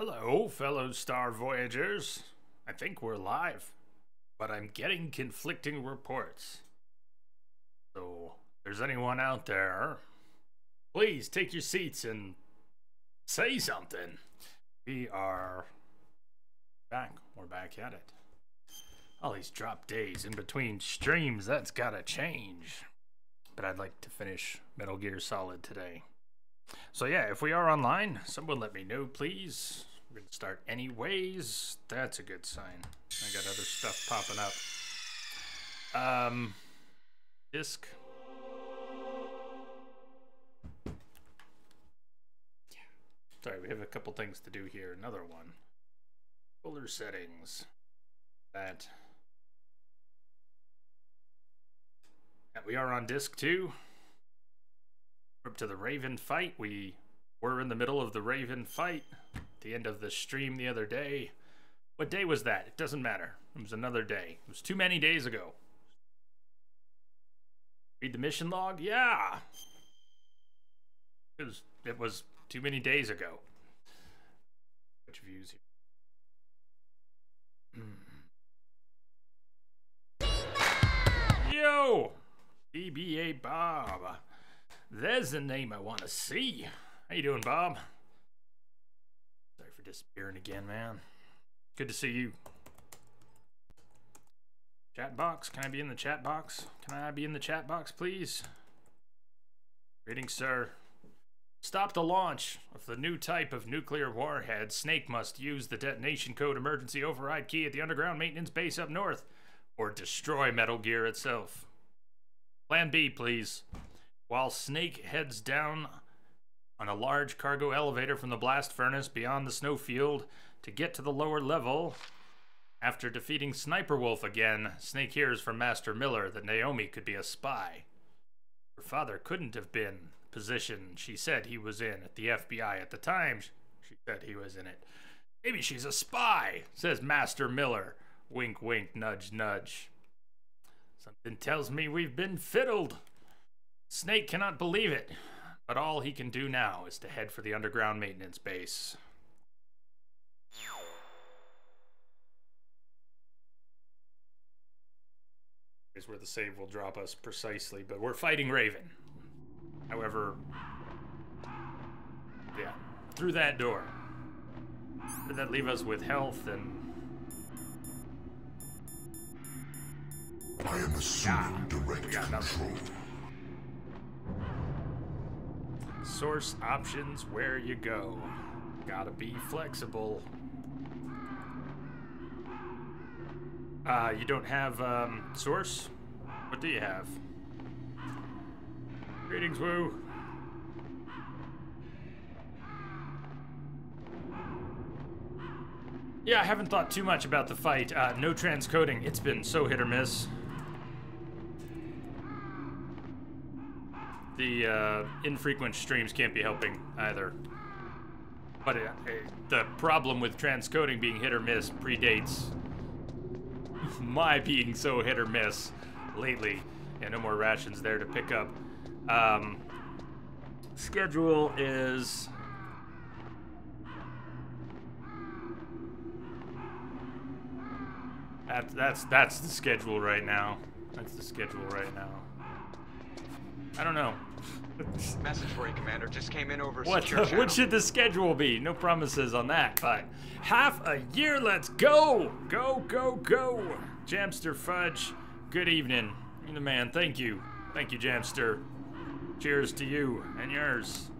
Hello, fellow Star Voyagers. I think we're live, but I'm getting conflicting reports. So, if there's anyone out there, please take your seats and say something. We are back. We're back at it. All these drop days in between streams, that's gotta change. But I'd like to finish Metal Gear Solid today. So yeah, if we are online, someone let me know, please. We're gonna start anyways. That's a good sign. I got other stuff popping up. Disk. Sorry, we have a couple things to do here. Another one. Folder settings. That. And we are on disk 2. We're up to the Raven fight. We were in the middle of the Raven fight at the end of the stream the other day. What day was that? It doesn't matter. It was another day. It was too many days ago. Read the mission log? Yeah. It was too many days ago. Which views here? Yo! DBA Bob. There's the name I want to see. How you doing, Bob? Sorry for disappearing again, man. Good to see you. Chat box? Can I be in the chat box? Can I be in the chat box, please? Greetings, sir. Stop the launch of the new type of nuclear warhead. Snake must use the detonation code emergency override key at the underground maintenance base up north, or destroy Metal Gear itself. Plan B, please. While Snake heads down on a large cargo elevator from the blast furnace beyond the snowfield to get to the lower level, after defeating Sniper Wolf again, Snake hears from Master Miller that Naomi could be a spy. Her father couldn't have been the position she said he was in at the FBI at the time she said he was in it. Maybe she's a spy, says Master Miller. Wink, wink, nudge, nudge. Something tells me we've been fiddled. Snake cannot believe it, but all he can do now is to head for the underground maintenance base. Here's where the save will drop us precisely, but we're fighting Raven. However, yeah, through that door. Did that leave us with health and... I am assuming direct control. Source options, where you go. Gotta be flexible. You don't have source? What do you have? Greetings, Woo. Yeah, I haven't thought too much about the fight. No transcoding. It's been so hit or miss. The infrequent streams can't be helping either. But the problem with transcoding being hit or miss predates my being so hit or miss lately. Yeah, no more rations there to pick up. Schedule is... That's the schedule right now. That's the schedule right now. I don't know. Message for you, Commander. Just came in over what should the schedule be? No promises on that, but half a year, let's go! Go, go, go! Jamster Fudge, good evening. You're the man, thank you. Thank you, Jamster. Cheers to you and yours.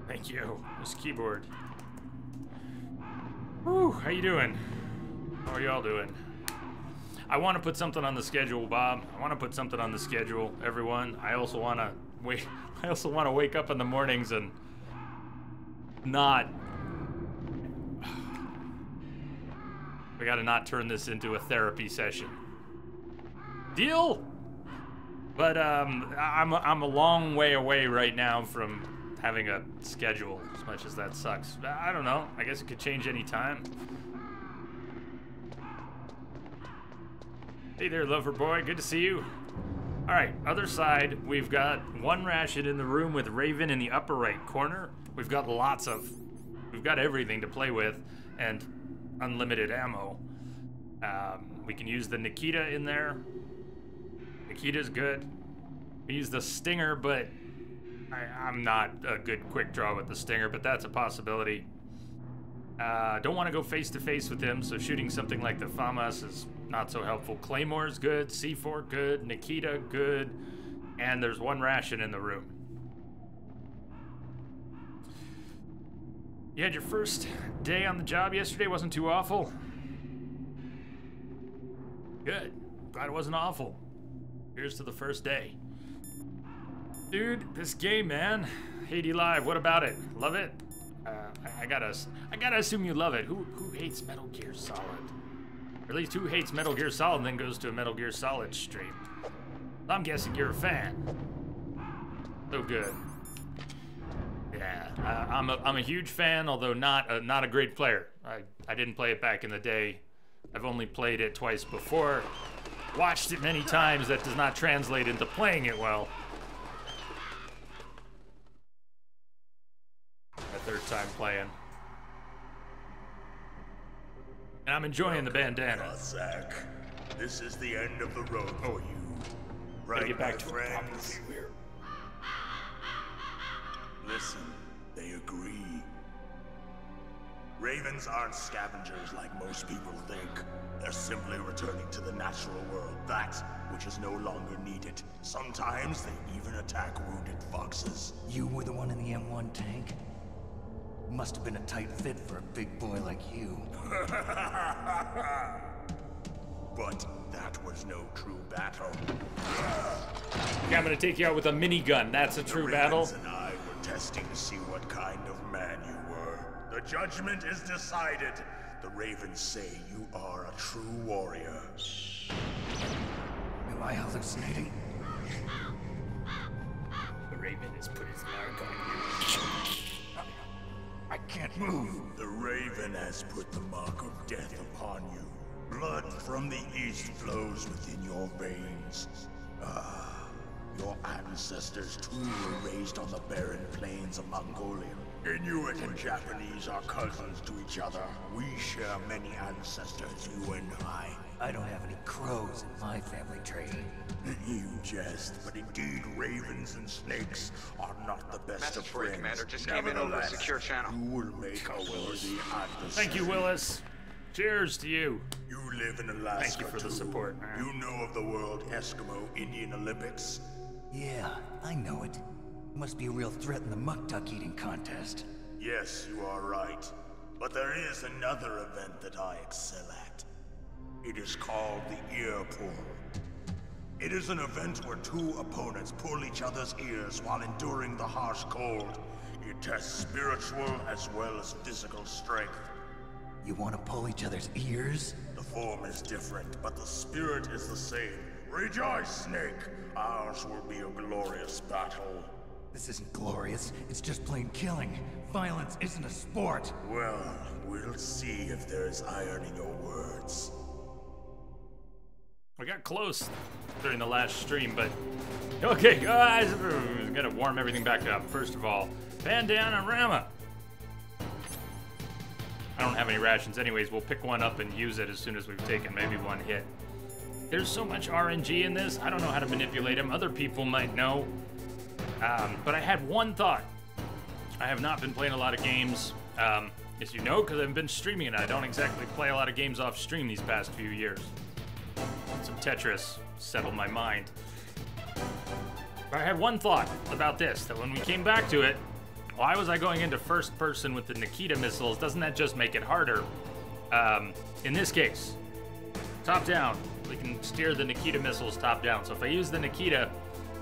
Thank you. This keyboard. Whew, how you doing? How are y'all doing? I want to put something on the schedule, Bob. I want to put something on the schedule, everyone. I also want to wake up in the mornings and not... We gotta not turn this into a therapy session. Deal? But I'm a long way away right now from having a schedule, as much as that sucks. I don't know. I guess it could change any time. Hey there, lover boy. Good to see you. All right, other side, we've got one ration in the room with Raven in the upper right corner. We've got everything to play with and unlimited ammo. We can use the Nikita in there. Nikita's good. We use the Stinger, but I'm not a good quick draw with the Stinger, but that's a possibility. Don't want to go face to face with him, so shooting something like the FAMAS is not so helpful. Claymore's good, C4 good, Nikita good, and there's one ration in the room. You had your first day on the job yesterday, wasn't too awful? Good. Glad it wasn't awful. Here's to the first day. Dude, this game, man. Haiti Live, what about it? Love it? I gotta assume you love it. Who hates Metal Gear Solid? Or at least who hates Metal Gear Solid and then goes to a Metal Gear Solid stream? I'm guessing you're a fan. So good. Yeah, I'm a huge fan, although not a great player. I didn't play it back in the day. I've only played it twice before. Watched it many times. That does not translate into playing it well. My third time playing. And I'm enjoying the bandana. Cossack, this is the end of the road for you. Gotta get back to friends? it. Listen, they agree. Ravens aren't scavengers like most people think. They're simply returning to the natural world, that which is no longer needed. Sometimes they even attack wounded foxes. You were the one in the M1 tank? Must have been a tight fit for a big boy like you. But that was no true battle. Yeah, I'm gonna take you out with a minigun. That's a true battle. The Ravens and I were testing to see what kind of man you were. The judgment is decided. The Ravens say you are a true warrior. Am I hallucinating? The Raven has put his mark on you. I can't move. The Raven has put the mark of death upon you. Blood from the east flows within your veins. Ah, your ancestors too were raised on the barren plains of Mongolia. Inuit and Japanese are cousins to each other. We share many ancestors, you and I. I don't have any crows in my family tree. You jest, but indeed ravens and snakes are not the best Message of for you, friends. Commander. Just came in over the Nevertheless, secure channel. You will make a worthy adversary. Thank you, Willis. Cheers to you. You live in Alaska. Thank you for the too. support, man. You know of the World Eskimo Indian Olympics? Yeah, I know it. Must be a real threat in the muck duck eating contest. Yes, you are right. But there is another event that I excel at. It is called the ear pull. It is an event where two opponents pull each other's ears while enduring the harsh cold. It tests spiritual as well as physical strength. You want to pull each other's ears? The form is different, but the spirit is the same. Rejoice, Snake! Ours will be a glorious battle. This isn't glorious. It's just plain killing. Violence isn't a sport. Well, we'll see if there's iron in your words. We got close during the last stream, but okay, guys, gotta warm everything back up. First of all, bandana Rama. I don't have any rations anyways. We'll pick one up and use it as soon as we've taken maybe one hit. There's so much RNG in this. I don't know how to manipulate them. Other people might know. But I had one thought. I have not been playing a lot of games, as you know, because I've been streaming and I don't exactly play a lot of games off stream these past few years. Some Tetris settled my mind. But I had one thought about this, that when we came back to it, why was I going into first person with the Nikita missiles? Doesn't that just make it harder? In this case, top down, we can steer the Nikita missiles top down. So if I use the Nikita,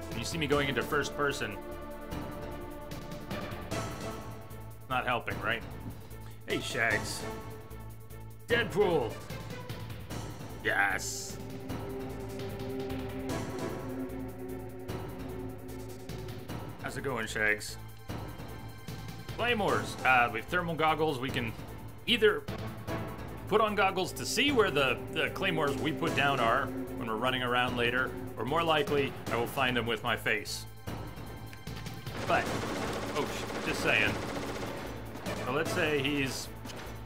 and you see me going into first person, not helping, right? Hey, Shags. Deadpool. Yes. How's it going, Shags? Claymores. With thermal goggles, we can either put on goggles to see where the claymores we put down are when we're running around later, or more likely, I will find him with my face. But, oh, just saying. So let's say he's,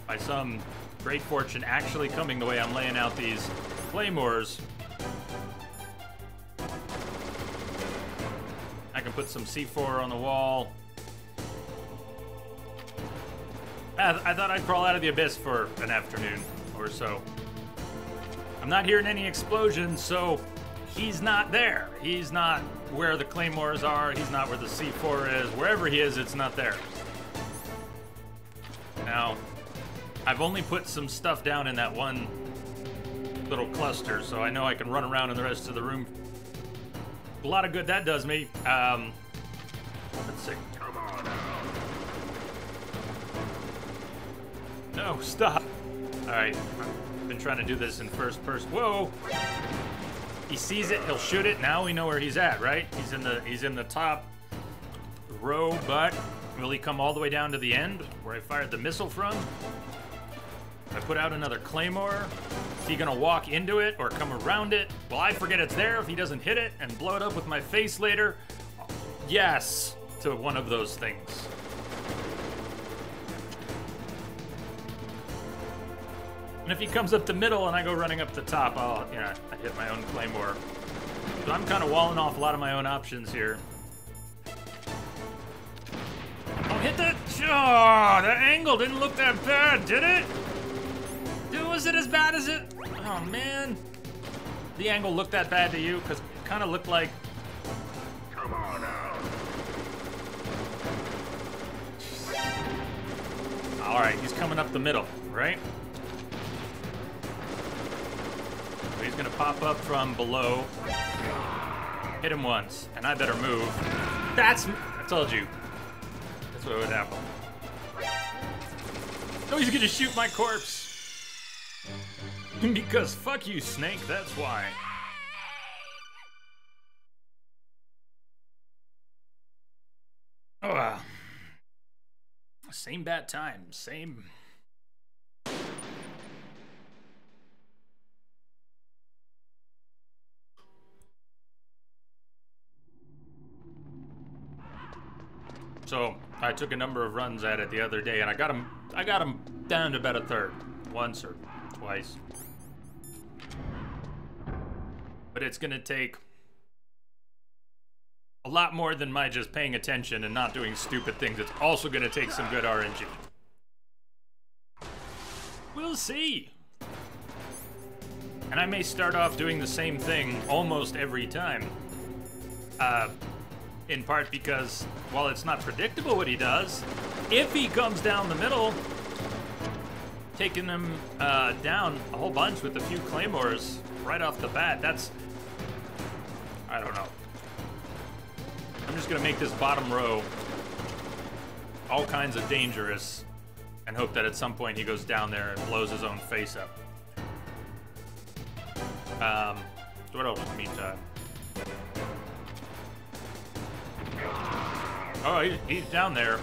by some great fortune, actually coming the way I'm laying out these claymores. I can put some C4 on the wall. I thought I'd crawl out of the abyss for an afternoon or so. I'm not hearing any explosions, so he's not there. He's not where the claymores are. He's not where the C4 is. Wherever he is, it's not there. Now, I've only put some stuff down in that one little cluster, so I know I can run around in the rest of the room. A lot of good that does me. Let's see. Come on now. No, stop. All right, I've been trying to do this in first person. Whoa! He sees it, he'll shoot it. Now we know where he's at, right? He's in the top row, but will he come all the way down to the end where I fired the missile from? I put out another claymore. Is he gonna walk into it or come around it? Will I forget it's there if he doesn't hit it and blow it up with my face later? Yes, to one of those things. And if he comes up the middle and I go running up the top, I hit my own claymore. So I'm kind of walling off a lot of my own options here. Oh, hit that! Oh, the angle didn't look that bad, did it? Dude, was it as bad as it? Oh, man. The angle looked that bad to you? Because it kind of looked like... Come on now. All right, he's coming up the middle, right? He's gonna pop up from below. Hit him once, and I better move. I told you. That's what would happen. Oh, he's gonna shoot my corpse. Because fuck you, Snake, that's why. Oh, same bad time, same. So I took a number of runs at it the other day, and I got him down to about a third, once or twice. But it's gonna take a lot more than my just paying attention and not doing stupid things. It's also gonna take some good RNG. We'll see. And I may start off doing the same thing almost every time. In part because, while it's not predictable what he does, if he comes down the middle, taking them down a whole bunch with a few claymores right off the bat, that's... I don't know. I'm just gonna make this bottom row all kinds of dangerous and hope that at some point he goes down there and blows his own face up. So what else in the meantime? Oh, he's down there.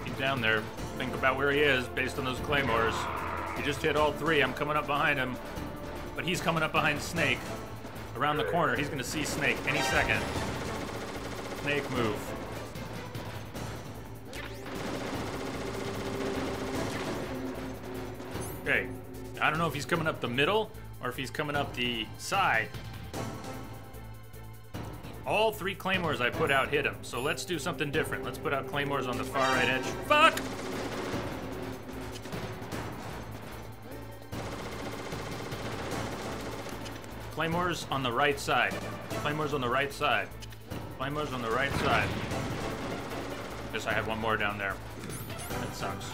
He's down there. Think about where he is based on those claymores. He just hit all three. I'm coming up behind him. But he's coming up behind Snake. Around the corner. He's going to see Snake any second. Snake, move. Okay. I don't know if he's coming up the middle or if he's coming up the side. All three claymores I put out hit him, so let's do something different. Let's put out claymores on the far right edge. Fuck! Claymores on the right side. Claymores on the right side. Claymores on the right side. Guess I have one more down there. That sucks.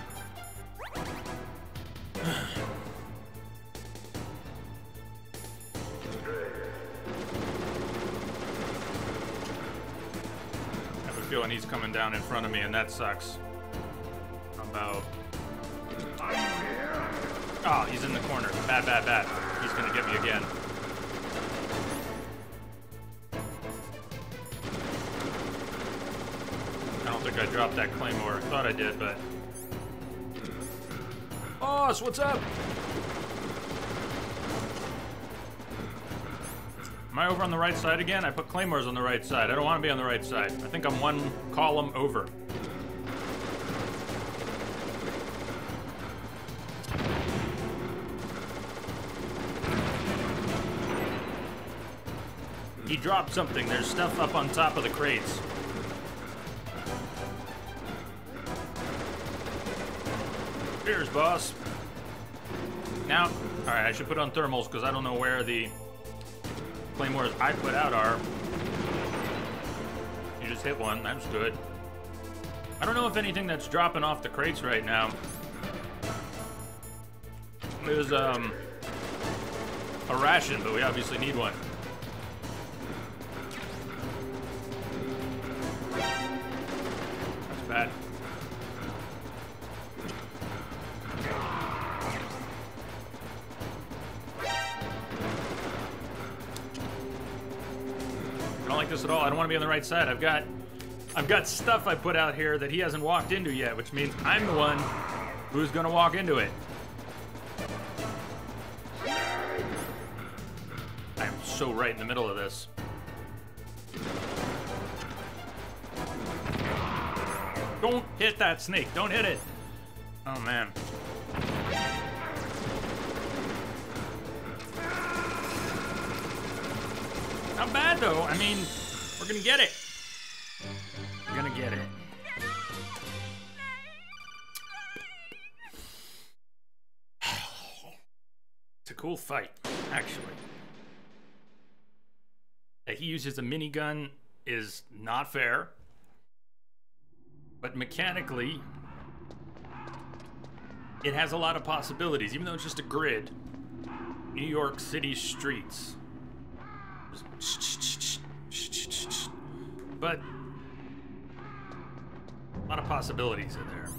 Feeling he's coming down in front of me, and that sucks. How about... Oh, he's in the corner. Bad, bad, bad. He's gonna get me again. I don't think I dropped that claymore. I thought I did, but... Boss, what's up? Am I over on the right side again? I put claymores on the right side. I don't want to be on the right side. I think I'm one column over. He dropped something. There's stuff up on top of the crates. Cheers, boss. Now, alright, I should put on thermals because I don't know where the claymores I put out are. You just hit one, that's good. I don't know if anything that's dropping off the crates right now is a ration, but we obviously need one. That's bad. I don't like this at all. I don't want to be on the right side. I've got stuff I put out here that he hasn't walked into yet, which means I'm the one who's gonna walk into it. I am so right in the middle of this. Don't hit that snake. Don't hit it. Oh, man. Not bad, though. I mean, we're gonna get it. We're gonna get it. It's a cool fight, actually. That he uses a minigun is not fair. But mechanically, it has a lot of possibilities, even though it's just a grid. New York City streets. But a lot of possibilities in there.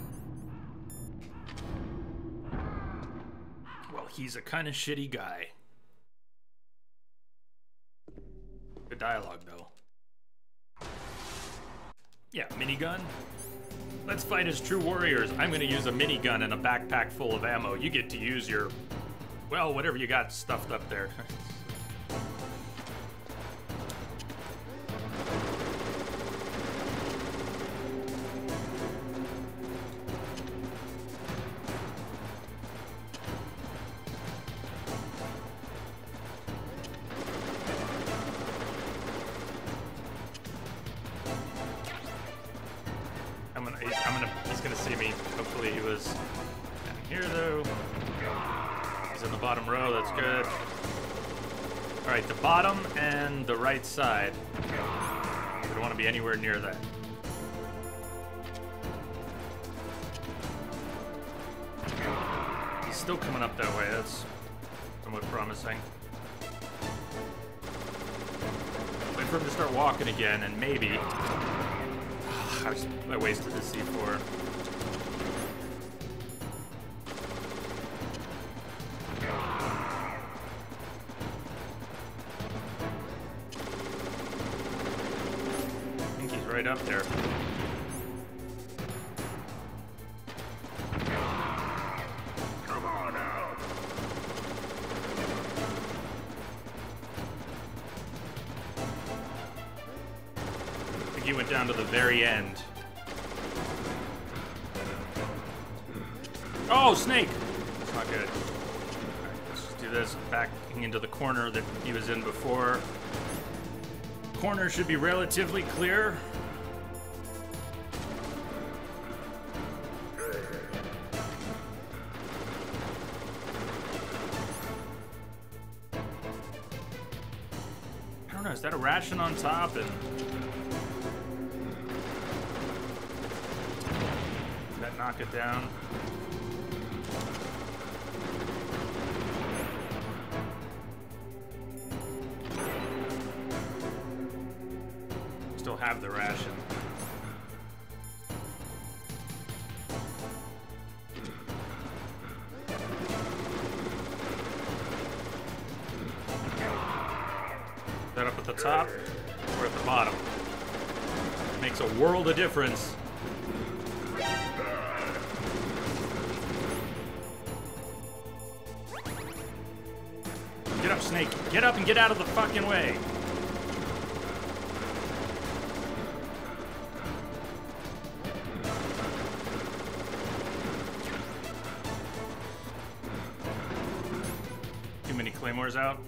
Well, he's a kind of shitty guy. Good dialogue, though. Yeah, minigun. Let's fight as true warriors. I'm gonna use a minigun and a backpack full of ammo. You get to use your, well, whatever you got stuffed up there. He's gonna see me. Hopefully he was down here though. He's in the bottom row, that's good. All right, the bottom and the right side. We don't want to be anywhere near that. He's still coming up that way, that's somewhat promising. Wait for him to start walking again and maybe... I wasted the C4. I think he's right up there. Come on out. I think he went down to the very end. Oh, snake! That's not good. Alright, let's just do this. Backing into the corner that he was in before. Corner should be relatively clear. I don't know, is that a ration on top? And does that knock it down? Still have the ration. Is that up at the top or at the bottom? Makes a world of difference. Get up, Snake. Get up and get out of the fucking way. Too many claymores out.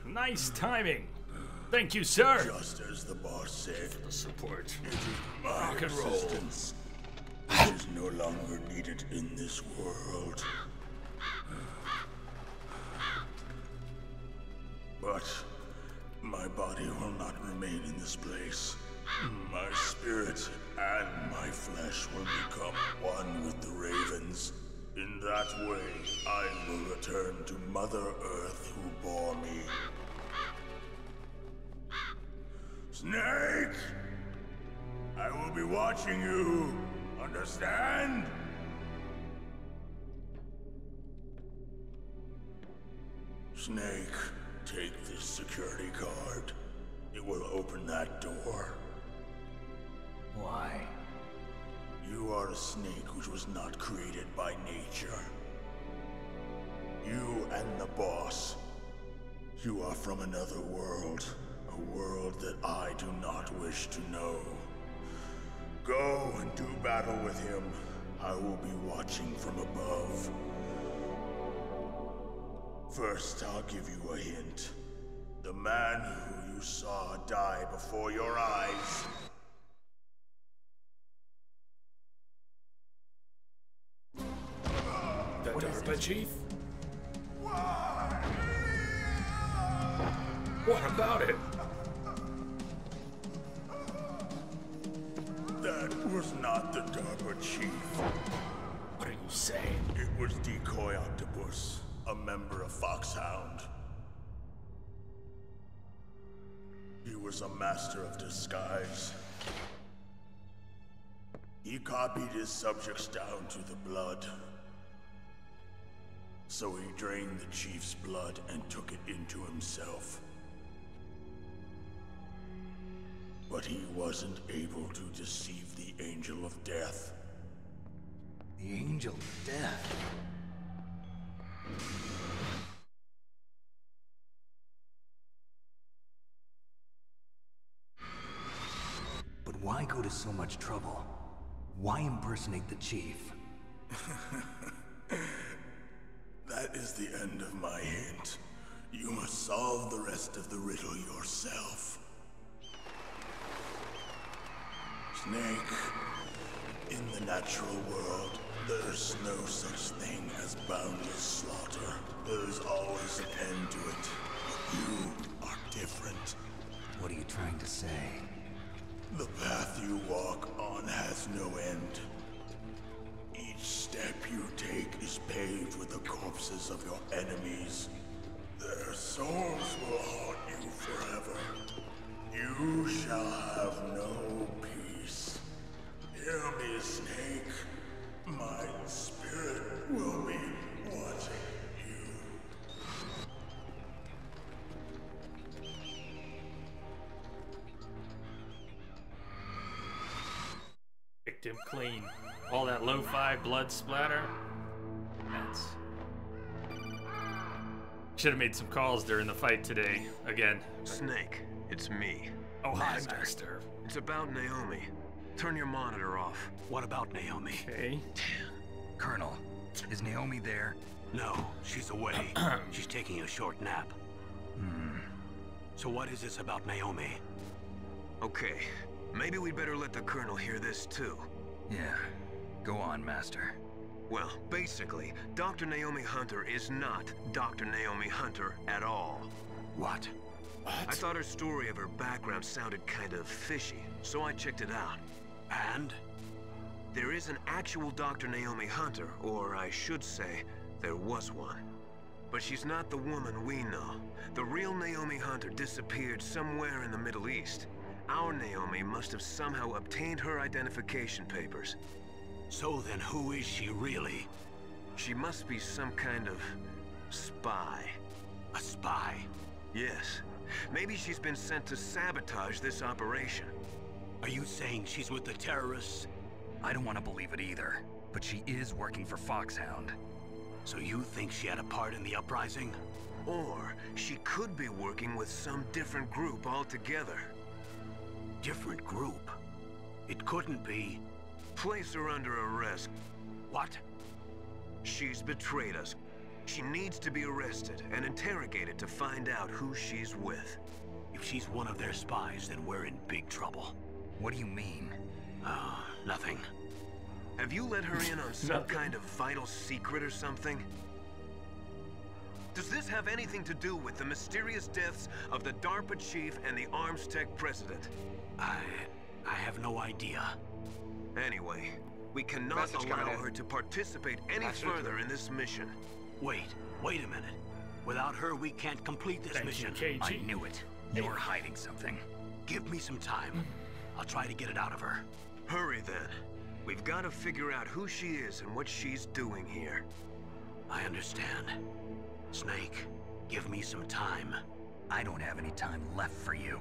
Nice timing. Thank you, sir. Just as the boss said, For the support. it is my Rock and roll. assistance which is no longer needed in this world. But my body will not remain in this place. My spirit and my flesh will become one with the ravens. In that way, I will return to Mother Earth who bore me. Snake! I will be watching you. Understand? Snake, take this security card. It will open that door. Why? You are a snake which was not created by nature. You and the boss. You are from another world. A world that I do not wish to know. Go and do battle with him. I will be watching from above. First, I'll give you a hint. The man who you saw die before your eyes. The DARPA chief? What about it? That was not the DARPA chief. What are you saying? It was Decoy Octopus, a member of Foxhound. He was a master of disguise. He copied his subjects down to the blood. So he drained the chief's blood and took it into himself. But he wasn't able to deceive the Angel of Death. The Angel of Death? But why go to so much trouble? Why impersonate the chief? That is the end of my hint. You must solve the rest of the riddle yourself. Snake, in the natural world, there's no such thing as boundless slaughter. There's always an end to it. But you are different. What are you trying to say? The path you walk on has no end. Each step you take is paved with the corpses of your enemies. Their souls will haunt you forever. You shall have no peace. Hear me, Snake. My spirit will be watching you. Picked him clean. All that lo-fi blood splatter. That's... Should have made some calls during the fight today. Again. Snake, it's me. Oh, hi, Master. Master. It's about Naomi. Turn your monitor off. What about Naomi? Okay. Colonel, is Naomi there? No, she's away. She's taking a short nap. So what is this about Naomi? Okay, maybe we'd better let the Colonel hear this too. Yeah. Go on, Master. Well, basically, Dr. Naomi Hunter is not Dr. Naomi Hunter at all. What? I thought her story of her background sounded kind of fishy, so I checked it out. And? There is an actual Dr. Naomi Hunter, or I should say, there was one. But she's not the woman we know. The real Naomi Hunter disappeared somewhere in the Middle East. Our Naomi must have somehow obtained her identification papers. So then who is she really? She must be some kind of spy. A spy? Yes. Maybe she's been sent to sabotage this operation. Are you saying she's with the terrorists? I don't want to believe it either, but she is working for Foxhound. So you think she had a part in the uprising? Or she could be working with some different group altogether. Different group? It couldn't be... Place her under arrest. What? She's betrayed us. She needs to be arrested and interrogated to find out who she's with. If she's one of their spies, then we're in big trouble. What do you mean? Nothing. Have you let her in on some kind of vital secret or something? Does this have anything to do with the mysterious deaths of the DARPA chief and the ArmsTech president? I have no idea. Anyway, we cannot Message allow coming in. her to participate any Message. further in this mission. Wait a minute. Without her, we can't complete this Thank mission. you, KG. I knew it. You were hiding something. Give me some time. I'll try to get it out of her. Hurry then. We've got to figure out who she is and what she's doing here. I understand. Snake, give me some time. I don't have any time left for you.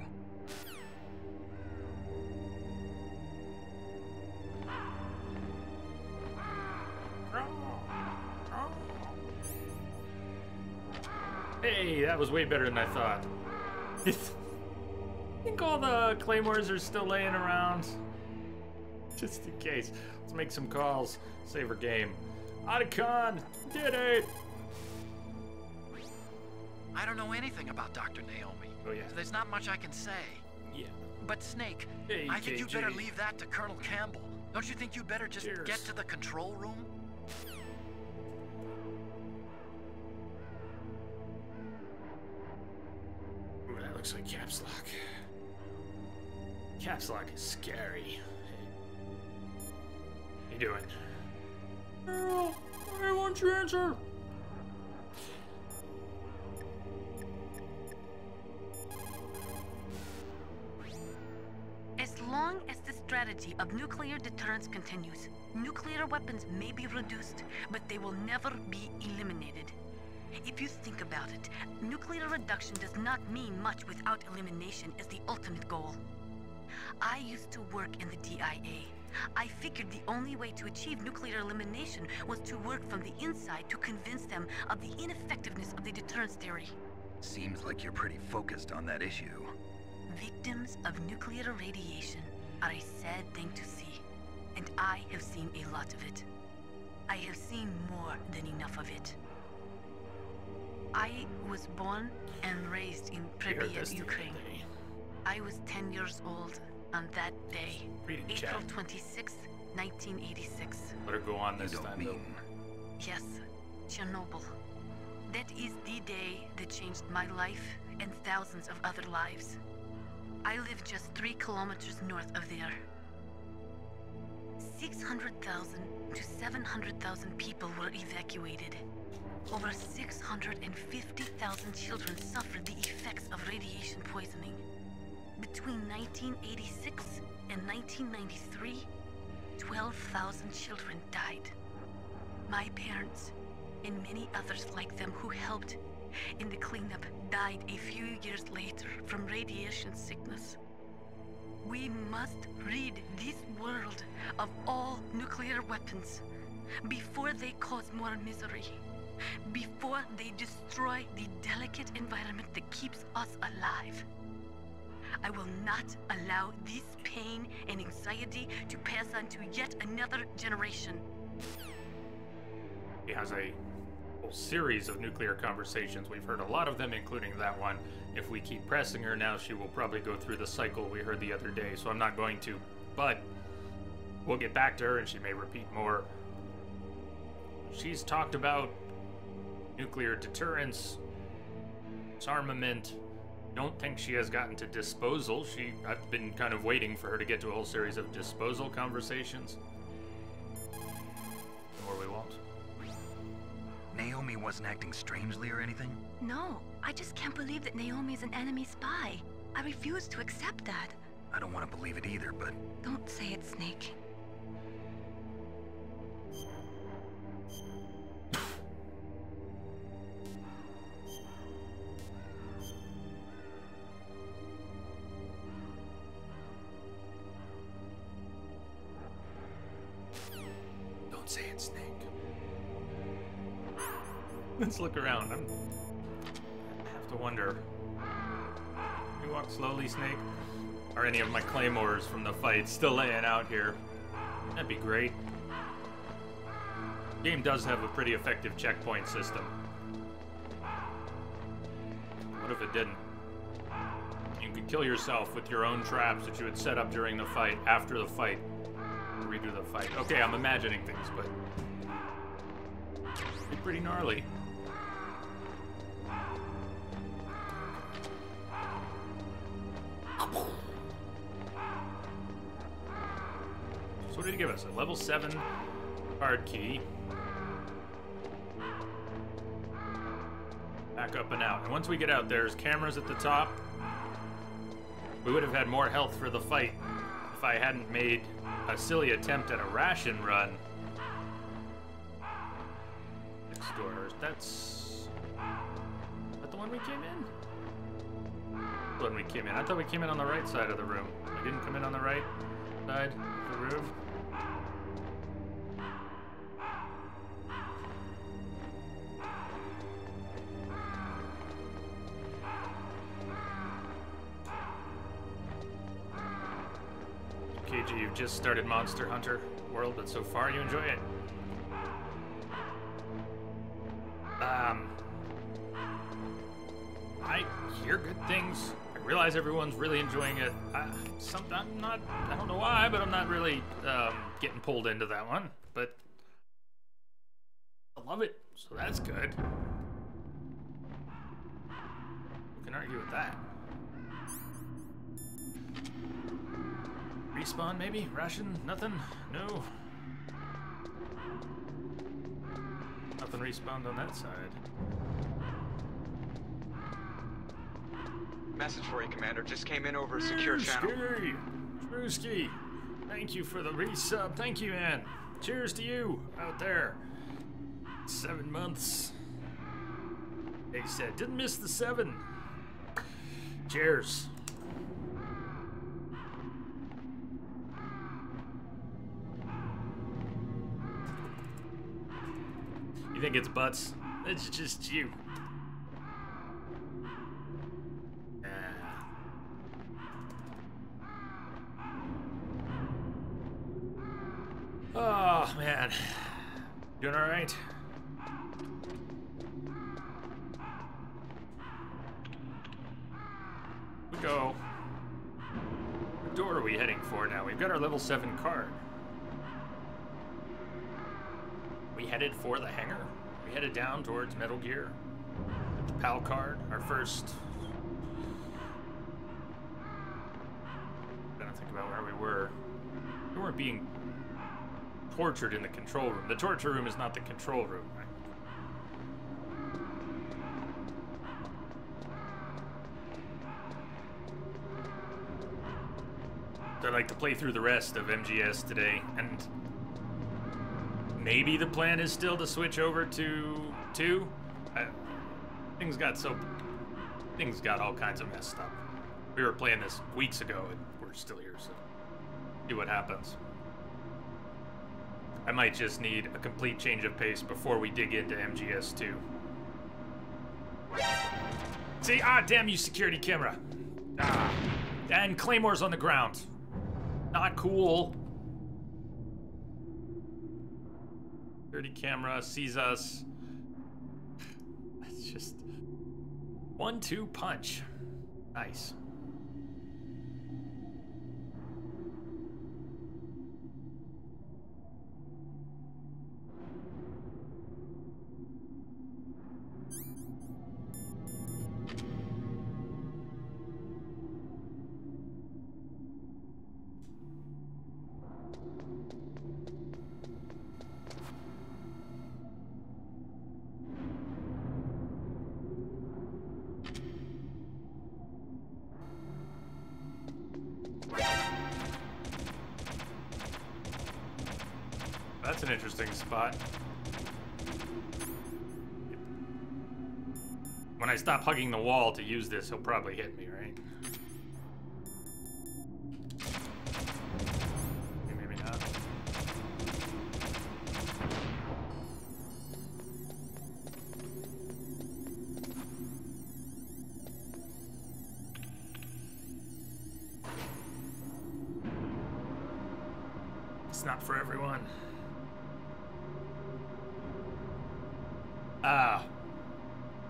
Hey, that was way better than I thought. I think all the claymores are still laying around. Just in case. Let's make some calls. Save her game. Otacon! Did it! I don't know anything about Dr. Naomi. Oh, yeah. So there's not much I can say. Yeah. But Snake, Hey, I think you'd KG. better leave that to Colonel Campbell. Don't you think you'd better just Cheers. get to the control room? Ooh, that looks like Caps Lock. Caps Lock is scary. Hey. How you doing? Girl, why won't you answer? As long as the strategy of nuclear deterrence continues, nuclear weapons may be reduced, but they will never be eliminated. If you think about it, nuclear reduction does not mean much without elimination as the ultimate goal. I used to work in the DIA. I figured the only way to achieve nuclear elimination was to work from the inside to convince them of the ineffectiveness of the deterrence theory. Seems like you're pretty focused on that issue. Victims of nuclear radiation are a sad thing to see, and I have seen a lot of it. I have seen more than enough of it. I was born and raised in We heard this Pripyat, the Ukraine. other day. I was 10 years old on that day, Read it, April chat. 26, 1986. Let her go on You this don't time, mean... Yes, Chernobyl. That is the day that changed my life and thousands of other lives. I live just 3 kilometers north of there. 600,000 to 700,000 people were evacuated. Over 650,000 children suffered the effects of radiation poisoning. Between 1986 and 1993, 12,000 children died. My parents, and many others like them who helped in the cleanup, died a few years later from radiation sickness. We must rid this world of all nuclear weapons before they cause more misery, before they destroy the delicate environment that keeps us alive. I will not allow this pain and anxiety to pass on to yet another generation. He has a whole series of nuclear conversations. We've heard a lot of them, including that one. If we keep pressing her now, she will probably go through the cycle we heard the other day, so I'm not going to. But we'll get back to her, and she may repeat more. She's talked about nuclear deterrence, disarmament. Don't think she has gotten to disposal. I've been kind of waiting for her to get to a whole series of disposal conversations. Naomi wasn't acting strangely or anything? No, I just can't believe that Naomi's an enemy spy. I refuse to accept that. I don't want to believe it either, but... Don't say it, Snake. Don't say it, Snake. Let's look around. I have to wonder. You walk slowly, Snake? Are any of my claymores from the fight still laying out here? That'd be great. The game does have a pretty effective checkpoint system. What if it didn't? You could kill yourself with your own traps that you would set up during the fight, after the fight. Redo the fight. Okay, I'm imagining things, but... it'd be pretty gnarly. So what did he give us? A level 7 card key. Back up and out. And once we get out, there's cameras at the top. We would have had more health for the fight if I hadn't made a silly attempt at a ration run. Next door. That's... is that the one we came in? The one we came in. I thought we came in on the right side of the room. We didn't come in on the right side of the room. KG, you've just started Monster Hunter World, but so far you enjoy it. I hear good things. I realize everyone's really enjoying it. I don't know why, but I'm not really getting pulled into that one. But I love it, so that's good. Who can argue with that? Respawn, maybe? Ration? Nothing? No? Nothing respawned on that side. Message for you, Commander. Just came in over a secure channel. Drewski, thank you for the resub. Thank you, man. Cheers to you out there. 7 months. They said, didn't miss the 7. Cheers. You think it's butts? It's just you. Oh, man. Doing all right? We go. What door are we heading for now? We've got our level 7 card. We headed for the hangar. We headed down towards Metal Gear. With the PAL card, our first... I'm trying to think about where we were. We weren't being tortured in the control room. The torture room is not the control room, right? So I'd like to play through the rest of MGS today, and maybe the plan is still to switch over to 2. Things got all kinds of messed up. We were playing this weeks ago, and we're still here, so see what happens. I might just need a complete change of pace before we dig into MGS 2. See, damn you, security camera. And Claymore's on the ground. Not cool. Security camera sees us. It's just 1-2 punch. Nice. That's an interesting spot. When I stop hugging the wall to use this, he'll probably hit me, right? Maybe not. It's not for everyone.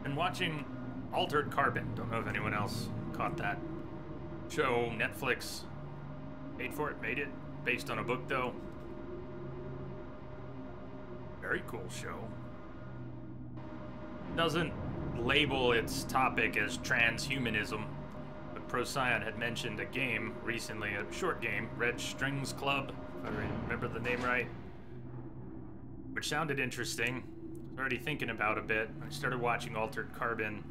Been watching Altered Carbon. Don't know if anyone else caught that show. Netflix paid for it, made it. Based on a book, though. Very cool show. Doesn't label its topic as transhumanism, but Procyon had mentioned a game recently, a short game, Red Strings Club, if I remember the name right, which sounded interesting. Already thinking about a bit. I started watching Altered Carbon,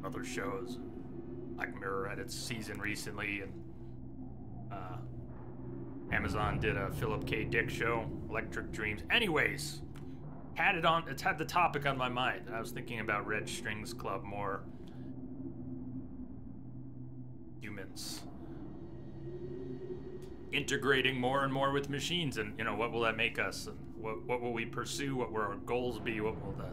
other shows. Black Mirror had its season recently, and Amazon did a Philip K. Dick show, Electric Dreams. Anyways, it's had the topic on my mind. I was thinking about Red Strings Club more. Humans integrating more and more with machines, and you know, what will that make us? And what will we pursue? What will our goals be? What will the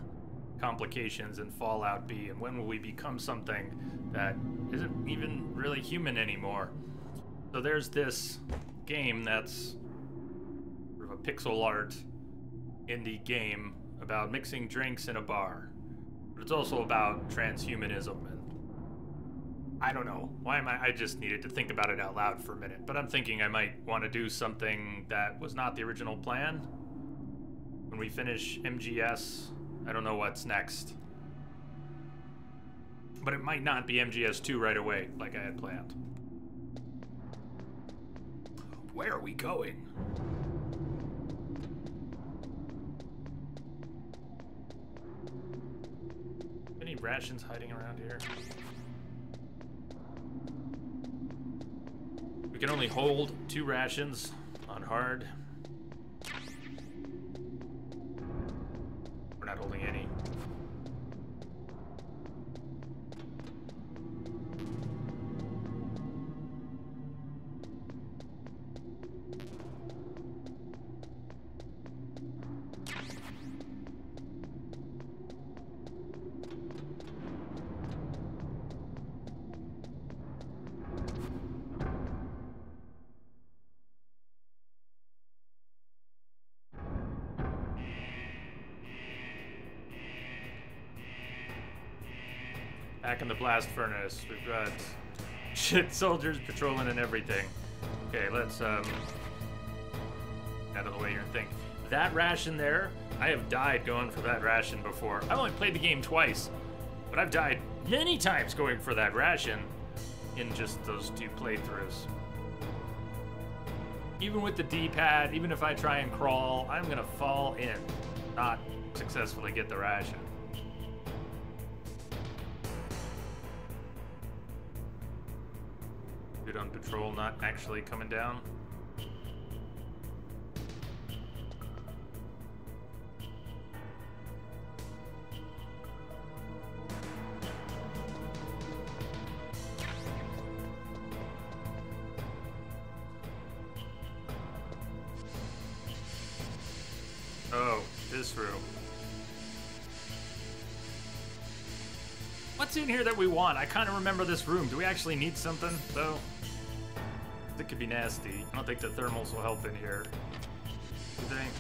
complications and fallout be? And when will we become something that isn't even really human anymore? So there's this game that's sort of a pixel art indie game about mixing drinks in a bar. But it's also about transhumanism, and I don't know. I just needed to think about it out loud for a minute. But I'm thinking I might want to do something that was not the original plan. When we finish MGS, I don't know what's next. But it might not be MGS 2 right away, like I had planned. Where are we going? Any rations hiding around here? We can only hold 2 rations on hard. We're not holding any. Back in the blast furnace, we've got shit soldiers patrolling and everything. Okay, let's out of the way here and think. That ration there, I have died going for that ration before. I've only played the game twice, but I've died many times going for that ration in just those 2 playthroughs. Even with the D-pad, even if I try and crawl, I'm gonna fall in, not successfully get the ration. Dude on patrol not actually coming down. Oh, this room. What's in here that we want? I kind of remember this room. Do we actually need something, though? It could be nasty. I don't think the thermals will help in here. You think?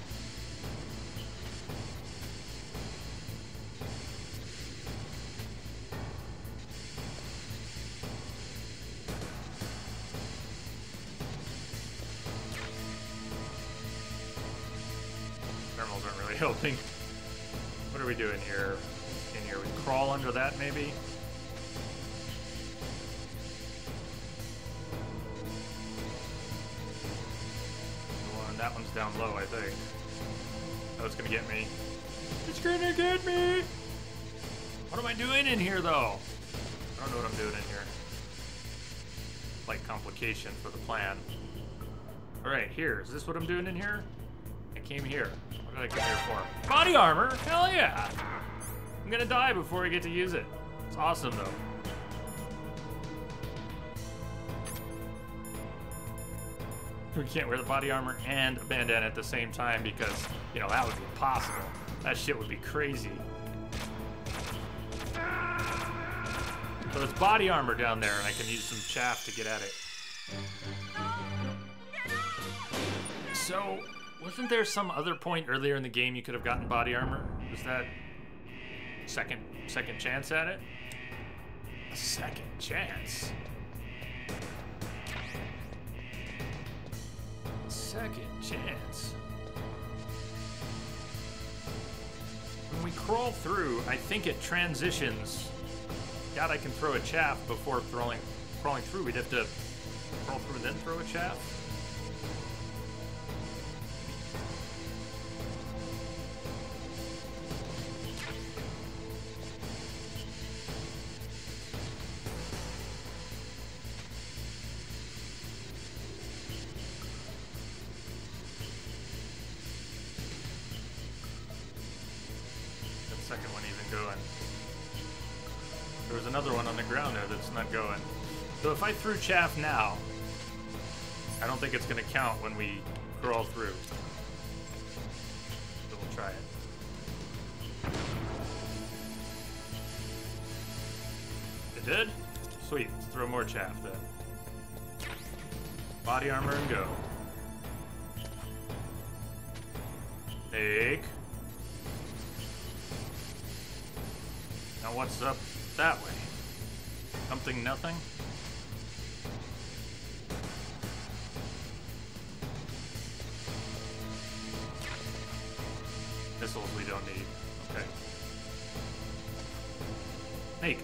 Thermals aren't really helping. What are we doing here? In here, we crawl under that maybe? That one's down low, I think. Oh, it's gonna get me. It's gonna get me! What am I doing in here, though? I don't know what I'm doing in here. slight complication for the plan. Alright, here. Is this what I'm doing in here? I came here. What did I come here for? Body armor? Hell yeah! I'm gonna die before I get to use it. It's awesome, though. We can't wear the body armor and a bandana at the same time because, you know, that would be impossible. That shit would be crazy. So there's body armor down there, and I can use some chaff to get at it. So, wasn't there some other point earlier in the game you could have gotten body armor? Was that second chance at it? A second chance? Second chance. When we crawl through, I think it transitions. God, I can throw a chaff before crawling through. We'd have to crawl through and then throw a chaff. Second one even going. There was another one on the ground there that's not going. So if I threw chaff now, I don't think it's going to count when we crawl through. So we'll try it. It did? Sweet. Let's throw more chaff then. Body armor and go. Take. Now what's up that way? Something, nothing? Missiles we don't need. Okay. Snake.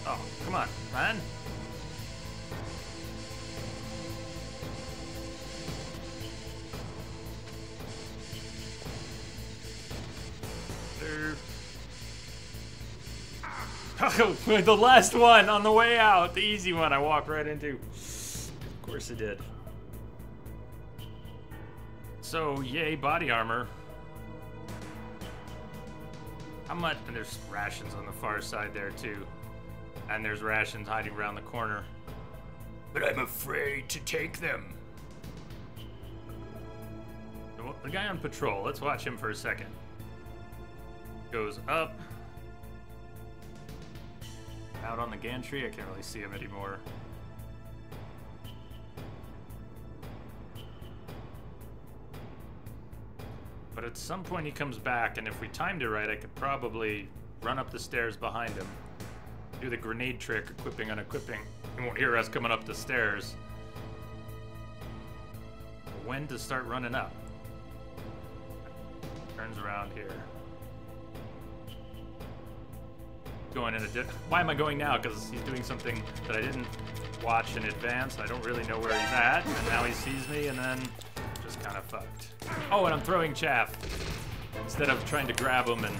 Oh, come on, man. The last one on the way out, the easy one I walked right into. Of course it did. So, yay, body armor. How much? And there's rations on the far side there too. And there's rations hiding around the corner. But I'm afraid to take them. The guy on patrol, let's watch him for a second. Goes up. Out on the gantry, I can't really see him anymore. But at some point he comes back, and if we timed it right, I could probably run up the stairs behind him. Do the grenade trick, equipping, unequipping. He won't hear us coming up the stairs. When to start running up? Turns around here. Going in a why am I going now? Because he's doing something that I didn't watch in advance. I don't really know where he's at, and now he sees me, and then just kind of fucked. Oh, and I'm throwing chaff instead of trying to grab him and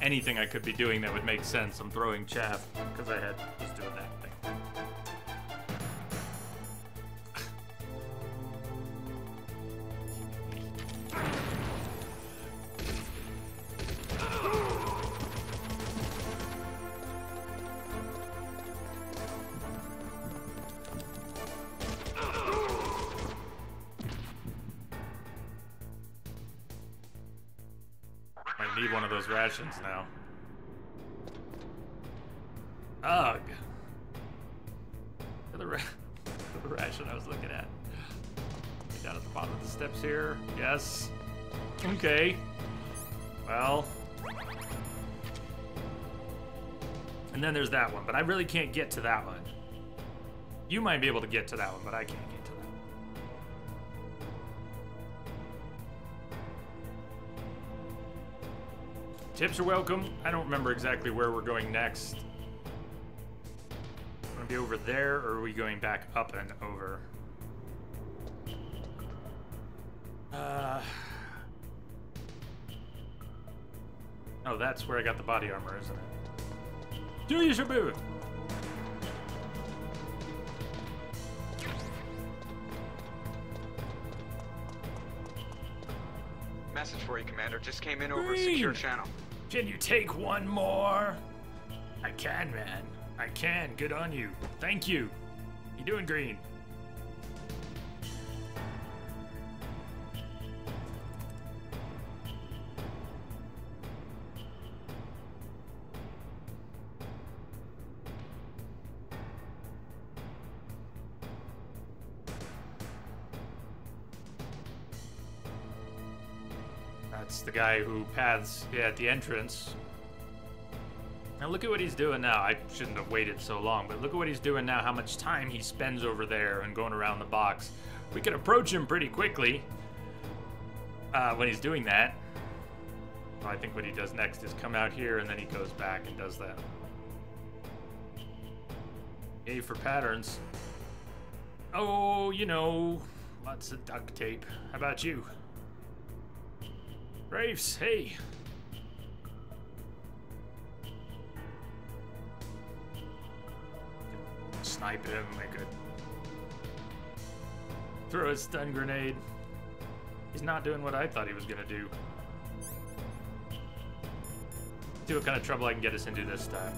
anything I could be doing that would make sense. I'm throwing chaff because I was doing that thing. Need one of those rations now. Ugh. The ration I was looking at. Get down at the bottom of the steps here. Yes. Okay. Well. And then there's that one, but I really can't get to that one. You might be able to get to that one, but I can't get to that one. Tips are welcome. I don't remember exactly where we're going next. Want to be over there, or are we going back up and over? Oh, that's where I got the body armor, isn't it? Do you shabu? Message for you, Commander. Just came in over a secure channel. Can you take one more? I can, man. I can. Good on you. Thank you. You doing, Green? That's the guy who paths at the entrance. Now look at what he's doing now. I shouldn't have waited so long, but look at what he's doing now, how much time he spends over there and going around the box. We can approach him pretty quickly when he's doing that. Well, I think what he does next is come out here and then he goes back and does that. A for patterns. Oh, you know, lots of duct tape. How about you? Raves, hey. Snipe him, I could throw a stun grenade. He's not doing what I thought he was gonna do. See what kind of trouble I can get us into this time.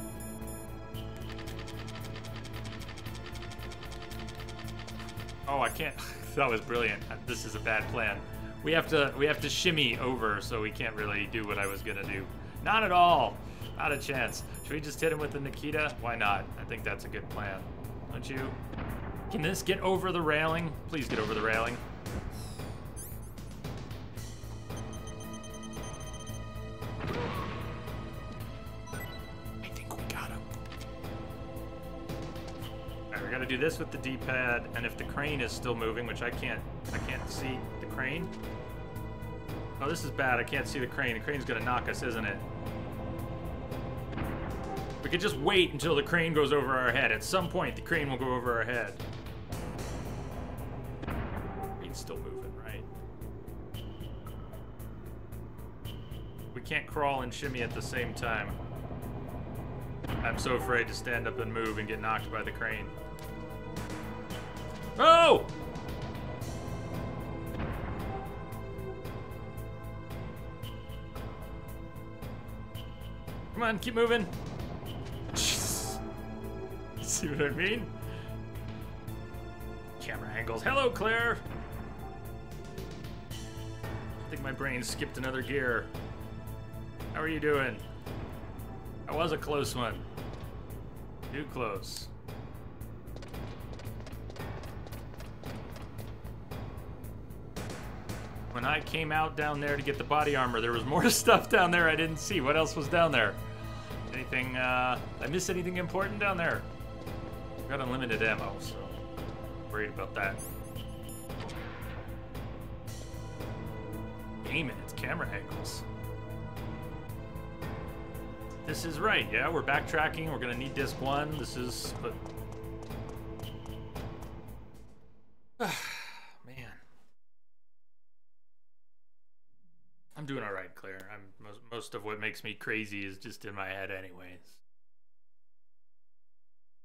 Oh, I can't. That was brilliant. This is a bad plan. We have to shimmy over, so we can't really do what I was gonna do. Not at all. Not a chance. Should we just hit him with the Nikita? Why not? I think that's a good plan. Don't you? Can this get over the railing? Please get over the railing. I think we got him. Alright, we gotta do this with the D-pad, and if the crane is still moving, which I can't see the crane. Oh, this is bad. I can't see the crane. The crane's gonna knock us, isn't it? We could just wait until the crane goes over our head. At some point, the crane will go over our head. Crane's still moving, right? We can't crawl and shimmy at the same time. I'm so afraid to stand up and move and get knocked by the crane. Oh! Come on, keep moving. See what I mean? Camera angles. Hello, Claire! I think my brain skipped another gear. How are you doing? That was a close one. Too close. When I came out down there to get the body armor, there was more stuff down there I didn't see. What else was down there? Anything, did I miss anything important down there? Got unlimited ammo, so worried about that. Aiming its camera angles. This is right, yeah, we're backtracking. We're gonna need disc 1. This is, but man, I'm doing all right, Claire. Most of what makes me crazy is just in my head, anyways.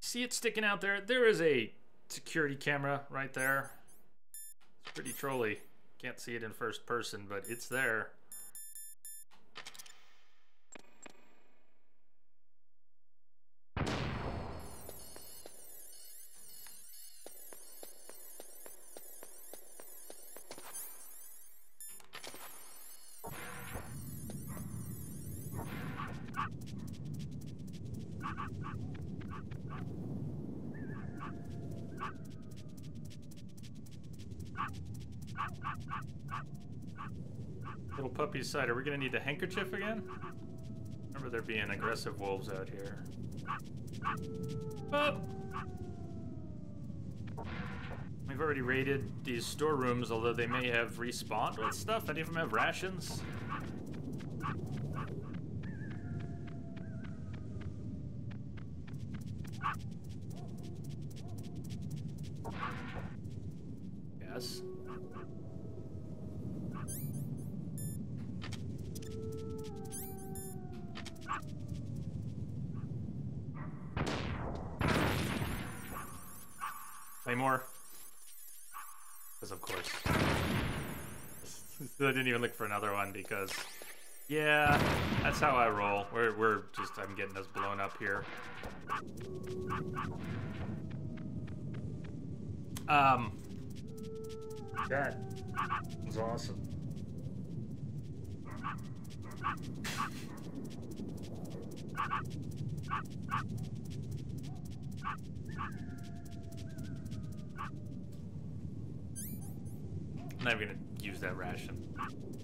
See it sticking out there? There is a security camera right there. It's pretty trolly. Can't see it in first person, but it's there. Little puppy's side. Are we gonna need the handkerchief again? Remember there being aggressive wolves out here. Oh! We've already raided these storerooms, although they may have respawned with stuff. Any of them have rations? Yes. more? Because of course. I didn't even look for another one because, yeah, that's how I roll. I'm getting us blown up here. That was awesome. I'm not even gonna use that ration.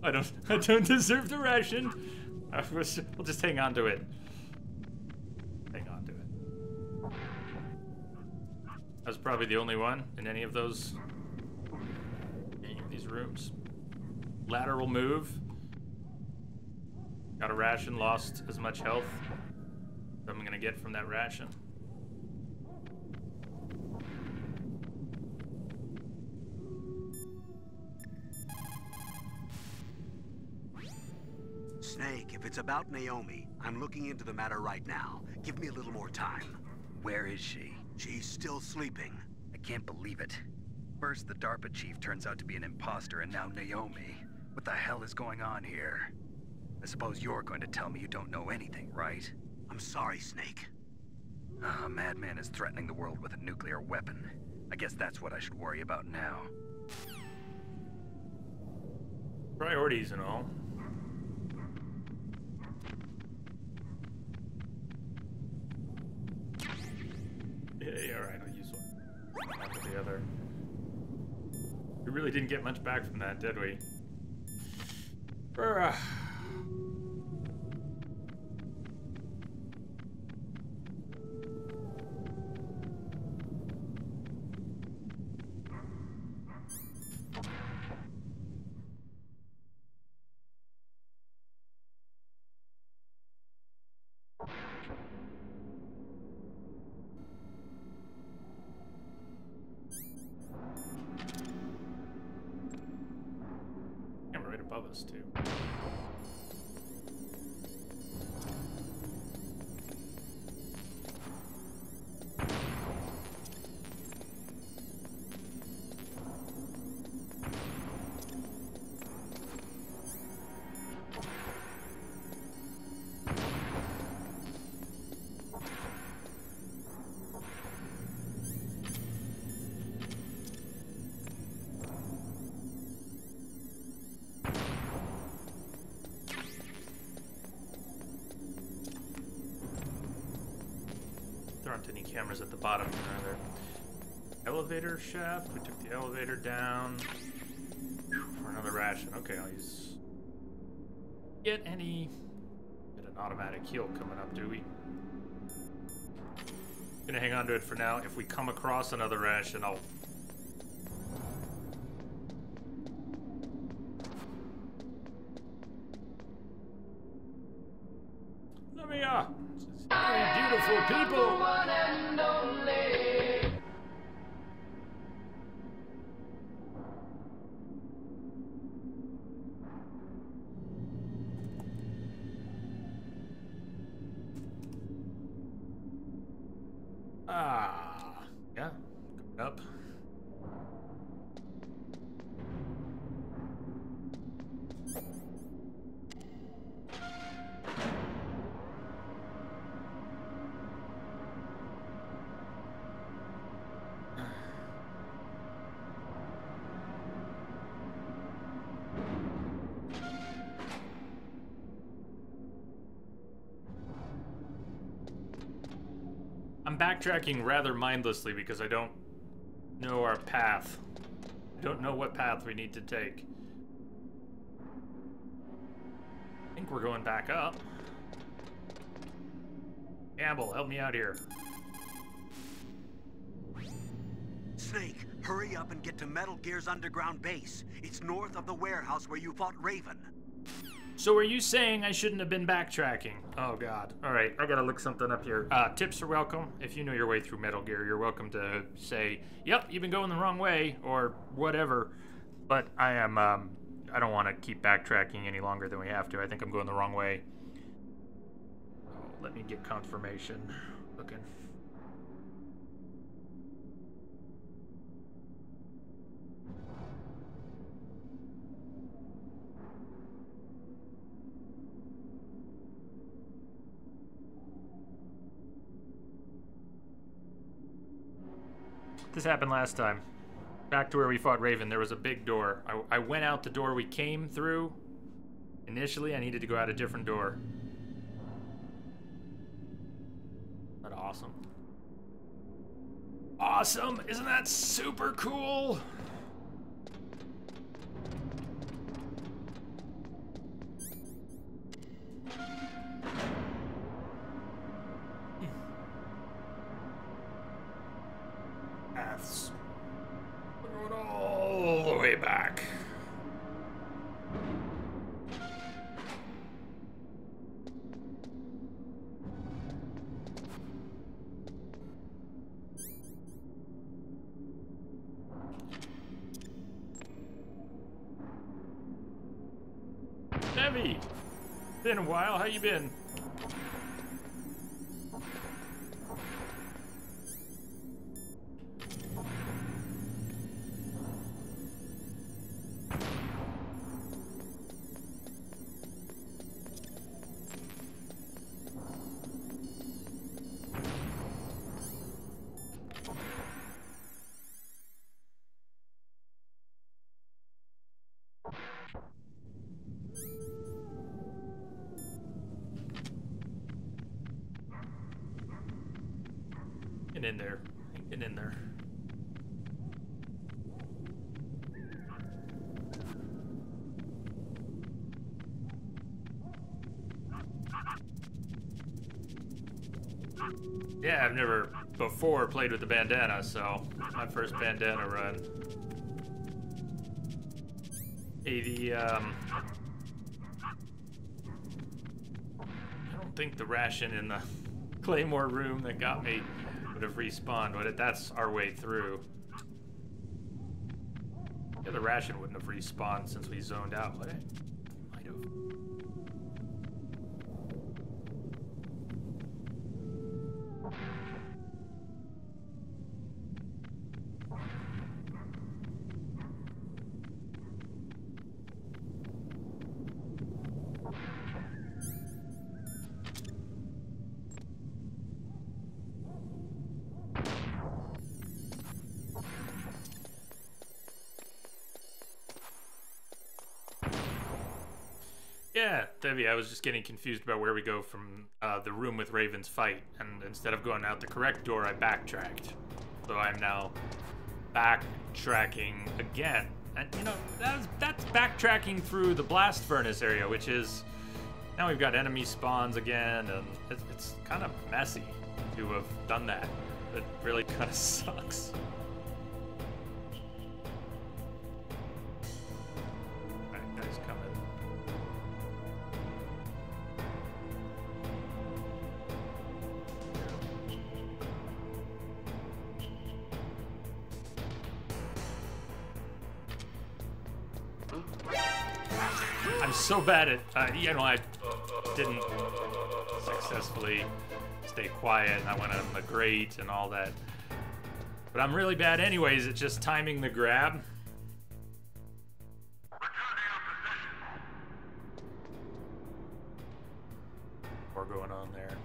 I don't deserve the ration. We'll just hang on to it. Hang on to it. I was probably the only one in any of these rooms. Lateral move. Got a ration, lost as much health as I'm gonna get from that ration. Snake, if it's about Naomi, I'm looking into the matter right now. Give me a little more time. Where is she? She's still sleeping. I can't believe it. First, the DARPA chief turns out to be an imposter, and now Naomi. What the hell is going on here? I suppose you're going to tell me you don't know anything, right? I'm sorry, Snake. A madman is threatening the world with a nuclear weapon. I guess that's what I should worry about now. Priorities and all. Yeah, alright, I'll use one. After the other. We really didn't get much back from that, did we? Camera right above us, too. There aren't any cameras at the bottom either. Elevator shaft. We took the elevator down for another ration. Okay, I'll use. Get an automatic heal coming up, do we? Gonna hang on to it for now. If we come across another ration, I'll. Let me beautiful people. Yeah, coming up. I'm backtracking rather mindlessly because I don't know our path. I don't know what path we need to take. I think we're going back up. Campbell, help me out here. Snake, hurry up and get to Metal Gear's underground base. It's north of the warehouse where you fought Raven. So are you saying I shouldn't have been backtracking? Oh god. Alright, I gotta look something up here. Tips are welcome. If you know your way through Metal Gear, you're welcome to say, yep, you've been going the wrong way, or whatever. But I am, I don't want to keep backtracking any longer than we have to. I think I'm going the wrong way. Oh, let me get confirmation. Looking. This happened last time. Back to where we fought Raven, there was a big door. I went out the door we came through. Initially, I needed to go out a different door. Isn't that awesome? Awesome! Isn't that super cool? Paths. We're going all the way back. Debbie! Been a while, how you been? Get in there. Get in there. Yeah, I've never before played with the bandana, so my first bandana run. Hey, I don't think the ration in the Claymore room that got me would have respawned, but that's our way through. Yeah, the ration wouldn't have respawned since we zoned out, would it? Might have. Yeah, Debbie, I was just getting confused about where we go from the room with Raven's fight, and instead of going out the correct door, I backtracked. So I'm now backtracking again. And, you know, that's backtracking through the blast furnace area, which is... Now we've got enemy spawns again, and it's kind of messy to have done that. It really kind of sucks. Alright, guys coming. I'm so bad at, you know, I didn't successfully stay quiet, and I went on the grate and all that. But I'm really bad anyways at just timing the grab. More going on there.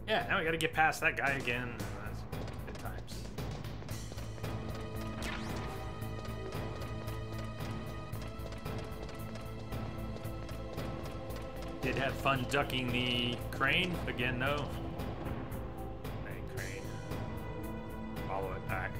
Yeah, now we gotta get past that guy again. That's good times. Did have fun ducking the crane. Again, no. Hey, crane. Follow it back.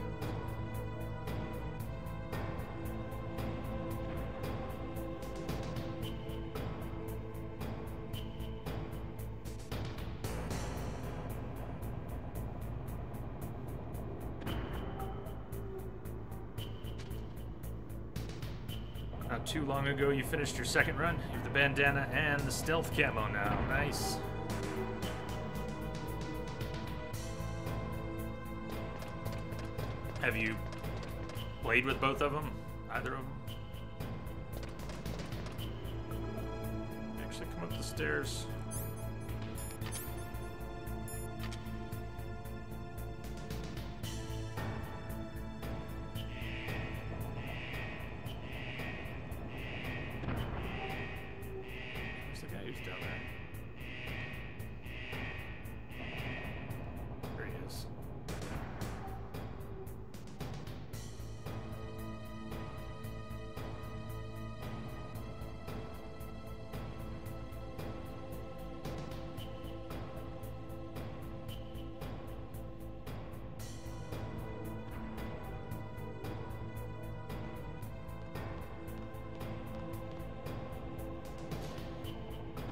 Not too long ago, you finished your second run. You have the bandana and the stealth camo now. Nice. Have you played with both of them? Either of them? Actually, come up the stairs.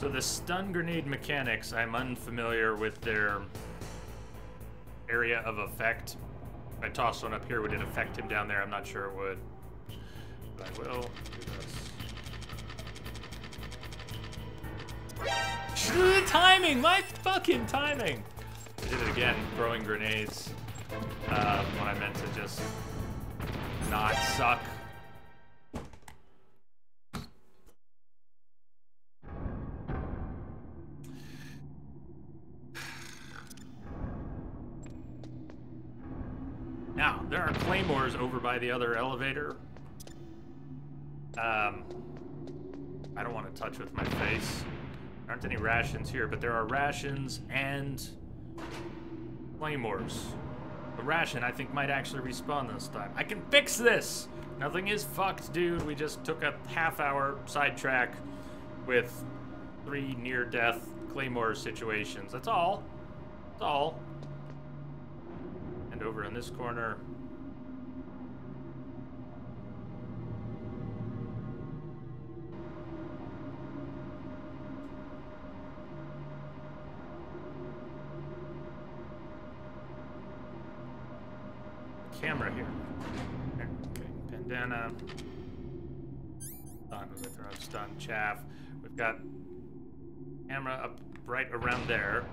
So the stun grenade mechanics, I'm unfamiliar with their area of effect. If I tossed one up here, would it affect him down there? I'm not sure it would. But I will do this. Timing! My fucking timing! I did it again, throwing grenades when I meant to just not suck. Now, there are claymores over by the other elevator. I don't want to touch with my face. There aren't any rations here, but there are rations and claymores. The ration, I think, might actually respawn this time. I can fix this! Nothing is fucked, dude. We just took a half-hour sidetrack with 3 near-death claymore situations. That's all. That's all. And over in this corner... camera here. Okay, bandana. Stun, was I throwing stun? Chaff. We've got camera up right around there.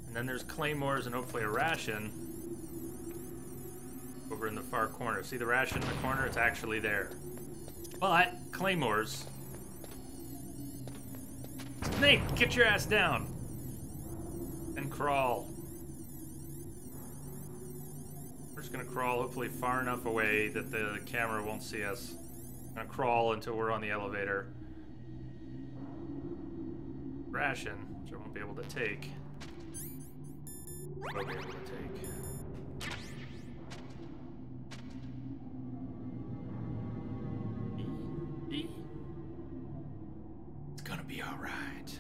And then there's claymores and hopefully a ration over in the far corner. See the ration in the corner? It's actually there. But claymores. Snake, get your ass down. And crawl. We're just gonna crawl hopefully far enough away that the camera won't see us. I'm gonna crawl until we're on the elevator. Ration, which I won't be able to take. We'll be able to take. It's gonna be alright.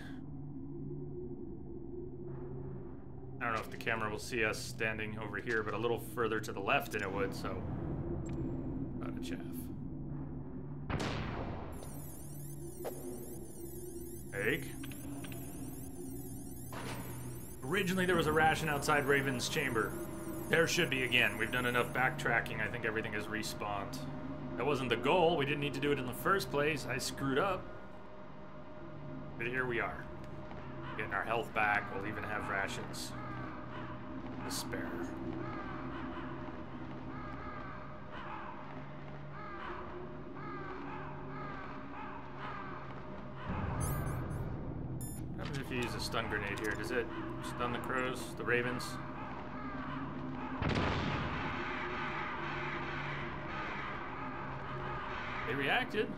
I don't know if the camera will see us standing over here, but a little further to the left than it would, so... Out of chaff. Egg. Originally there was a ration outside Raven's chamber. There should be again. We've done enough backtracking. I think everything has respawned. That wasn't the goal. We didn't need to do it in the first place. I screwed up. But here we are. Getting our health back. We'll even have rations to spare. What happens if you use a stun grenade here? Does it stun the crows, the ravens? They reacted.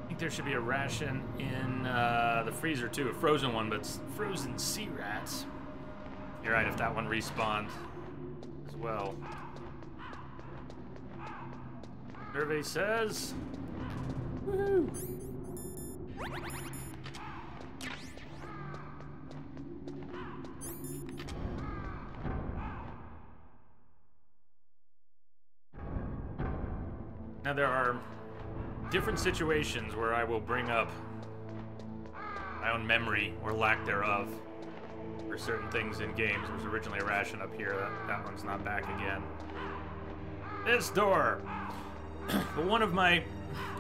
I think there should be a ration in the freezer too, a frozen one, but frozen sea rats. You're right, if that one respawned as well. Survey says, woohoo! Now there are different situations where I will bring up my own memory or lack thereof for certain things in games. There was originally a ration up here. That one's not back again. This door! But one of my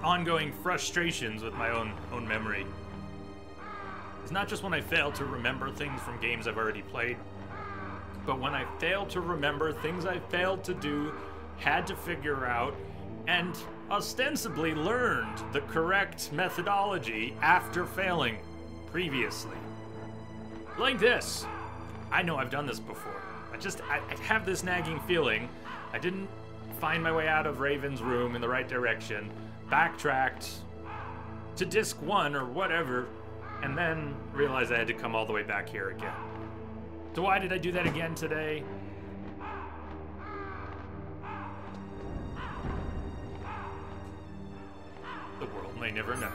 ongoing frustrations with my own memory is not just when I fail to remember things from games I've already played, but when I fail to remember things I failed to do, had to figure out, and ostensibly learned the correct methodology after failing previously. Like this. I know I've done this before. I have this nagging feeling. I didn't find my way out of Raven's room in the right direction, backtracked to disc 1 or whatever, and then realized I had to come all the way back here again. So why did I do that again today? The world may never know.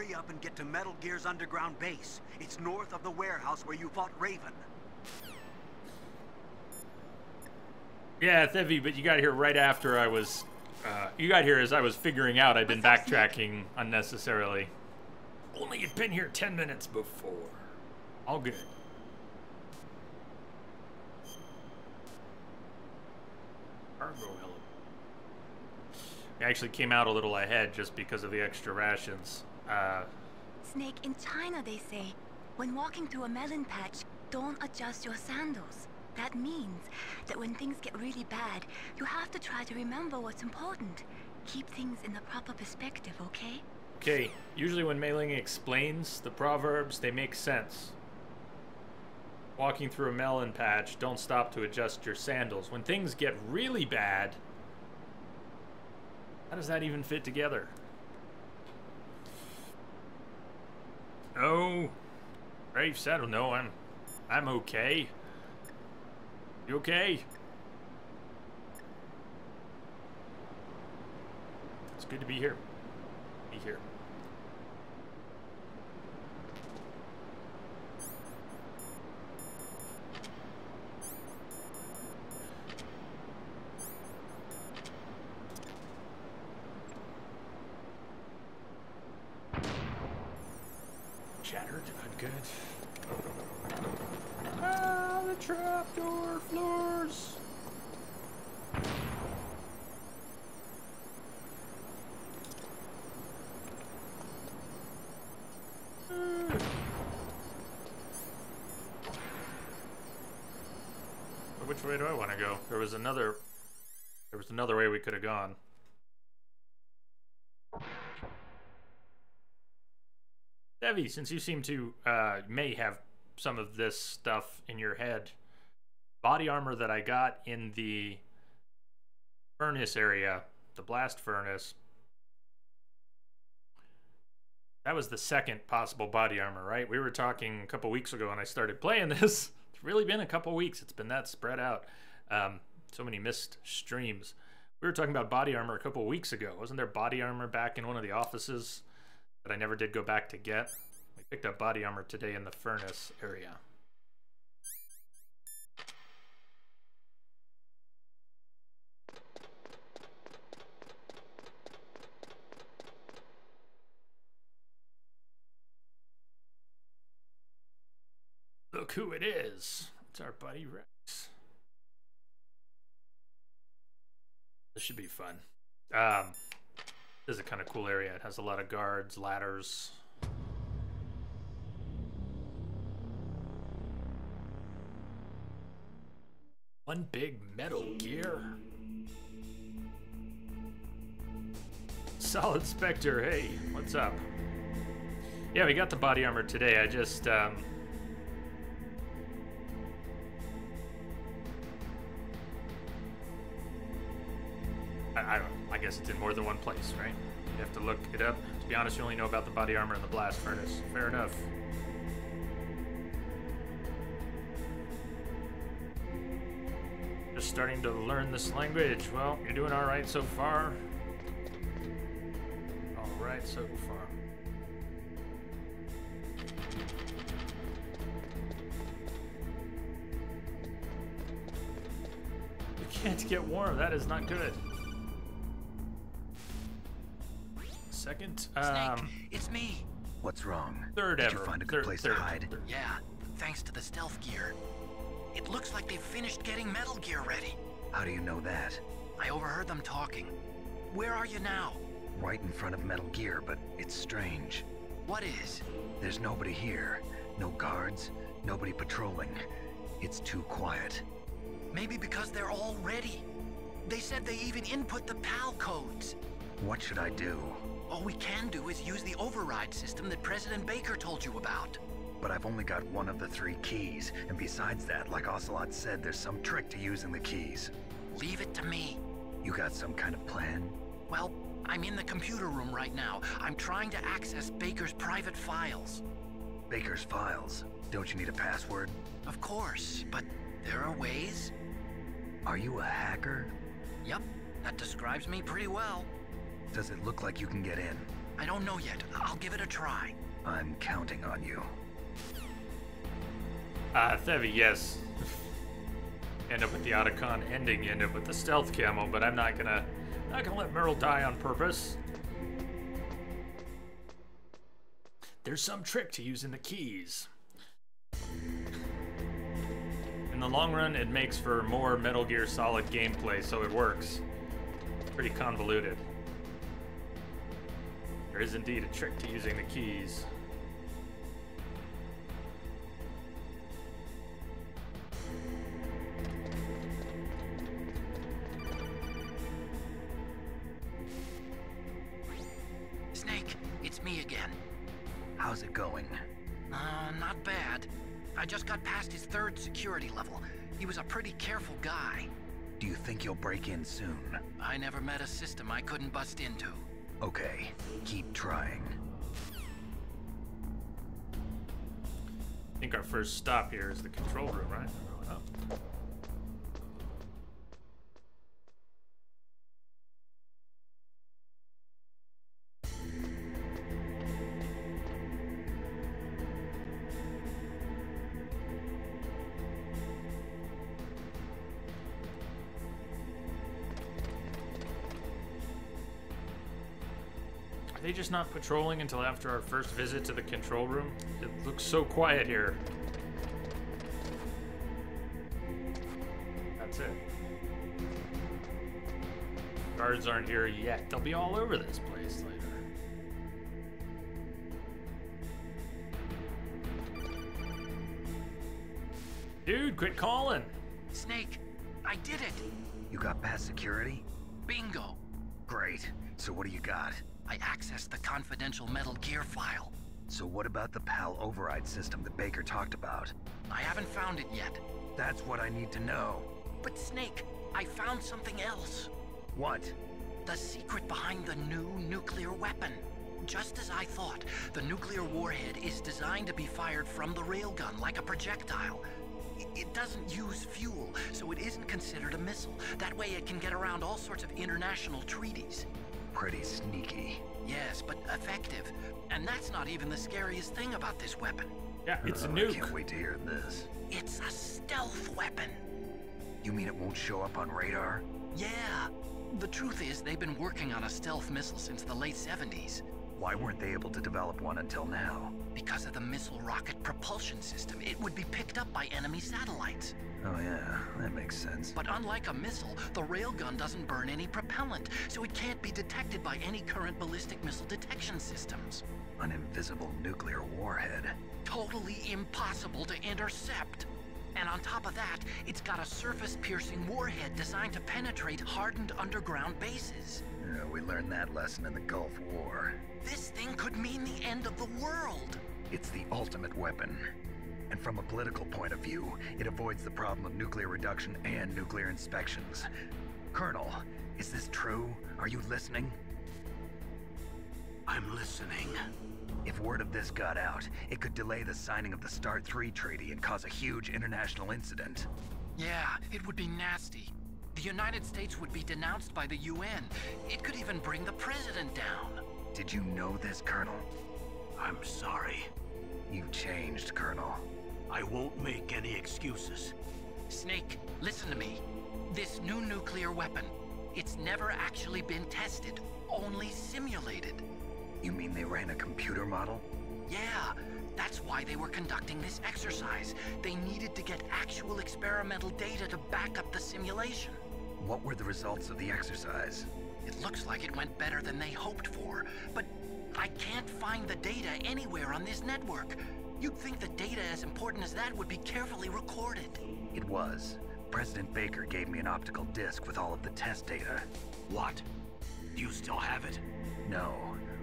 hurry up and get to Metal Gear's underground base. It's north of the warehouse where you fought Raven. Yeah, Thevy, but you got here right after I was... you got here as I was figuring out I'd been backtracking unnecessarily. Only you'd been here 10 minutes before. All good. Cargo element. I actually came out a little ahead just because of the extra rations. Snake, in China they say, when walking through a melon patch, don't adjust your sandals. That means that when things get really bad, you have to try to remember what's important. Keep things in the proper perspective, okay? Okay, usually when Mei Ling explains the proverbs, they make sense. Walking through a melon patch, don't stop to adjust your sandals. When things get really bad, how does that even fit together? No. Rafe said, oh, no, I'm okay. You okay? It's good to be here. Be here. Shattered. Good. Ah, the trapdoor floors. Which way do I want to go? There was another way we could have gone. Devi, since you seem to may have some of this stuff in your head, body armor that I got in the furnace area, the blast furnace, that was the second possible body armor, right? We were talking a couple weeks ago when I started playing this. It's really been a couple weeks. It's been that spread out. So many missed streams. We were talking about body armor a couple weeks ago. Wasn't there body armor back in one of the offices that I never did go back to get? We picked up body armor today in the furnace area. Look who it is. It's our buddy Rex. This should be fun. This is a kind of cool area. It has a lot of guards, ladders. One big Metal Gear. Solid Spectre, hey, what's up? Yeah, we got the body armor today. I just, I don't know. I guess it's in more than one place, right? You have to look it up. To be honest, you only know about the body armor and the blast furnace. Fair enough. Just starting to learn this language. Well, you're doing all right so far. All right so far. You can't get warm. That is not good. Second. Snake, it's me. What's wrong? Third Did you find a good place to hide? Yeah, thanks to the stealth gear. It looks like they've finished getting Metal Gear ready. How do you know that? I overheard them talking. Where are you now? Right in front of Metal Gear, but it's strange. What is? There's nobody here. No guards, nobody patrolling. It's too quiet. Maybe because they're all ready. They said they even input the PAL codes. What should I do? All we can do is use the override system that President Baker told you about. But I've only got one of the 3 keys, and besides that, like Ocelot said, there's some trick to using the keys. Leave it to me. You got some kind of plan? Well, I'm in the computer room right now. I'm trying to access Baker's private files. Baker's files? Don't you need a password? Of course, but there are ways. Are you a hacker? Yep, that describes me pretty well. Does it look like you can get in? I don't know yet. I'll give it a try. I'm counting on you. Thevi, yes. End up with the Otacon ending, end up with the stealth camo, but I'm not gonna let Merle die on purpose. There's some trick to using the keys. In the long run, it makes for more Metal Gear Solid gameplay, so it works. It's pretty convoluted. There is indeed a trick to using the keys. Snake, it's me again. How's it going? Not bad. I just got past his 3rd security level. He was a pretty careful guy. Do you think you'll break in soon? I never met a system I couldn't bust into. Okay, keep trying. I think our first stop here is the control room, right? Oh. Are they just not patrolling until after our first visit to the control room? It looks so quiet here. That's it. Guards aren't here yet. They'll be all over this place later. Dude, quit calling. Snake, I did it. You got past security? Bingo. Great. So what do you got? I accessed the confidential Metal Gear file. So what about the PAL override system that Baker talked about? I haven't found it yet. That's what I need to know. But Snake, I found something else. What? The secret behind the new nuclear weapon. Just as I thought, the nuclear warhead is designed to be fired from the railgun like a projectile. It doesn't use fuel, so it isn't considered a missile. That way it can get around all sorts of international treaties. Pretty sneaky. Yes, but effective. And that's not even the scariest thing about this weapon. Yeah, it's a I nuke. can't wait to hear this. It's a stealth weapon. You mean it won't show up on radar? Yeah. The truth is, they've been working on a stealth missile since the late 70s. Why weren't they able to develop one until now? Because of the missile rocket propulsion system, it would be picked up by enemy satellites. Oh yeah, that makes sense. But unlike a missile, the railgun doesn't burn any propellant, so it can't be detected by any current ballistic missile detection systems. An invisible nuclear warhead. Totally impossible to intercept. And on top of that, it's got a surface-piercing warhead designed to penetrate hardened underground bases. Yeah, we learned that lesson in the Gulf War. This thing could mean the end of the world. It's the ultimate weapon. And from a political point of view, it avoids the problem of nuclear reduction and nuclear inspections. Colonel, is this true? Are you listening? I'm listening. If word of this got out, it could delay the signing of the START III treaty and cause a huge international incident. Yeah, it would be nasty. The United States would be denounced by the UN. It could even bring the president down. Did you know this, Colonel? I'm sorry. You changed, Colonel. I won't make any excuses. Snake, listen to me. This new nuclear weapon, it's never actually been tested, only simulated. You mean they ran a computer model? Yeah, that's why they were conducting this exercise. They needed to get actual experimental data to back up the simulation. What were the results of the exercise? It looks like it went better than they hoped for, but I can't find the data anywhere on this network. You'd think the data as important as that would be carefully recorded. It was. President Baker gave me an optical disc with all of the test data. What? Do you still have it? No,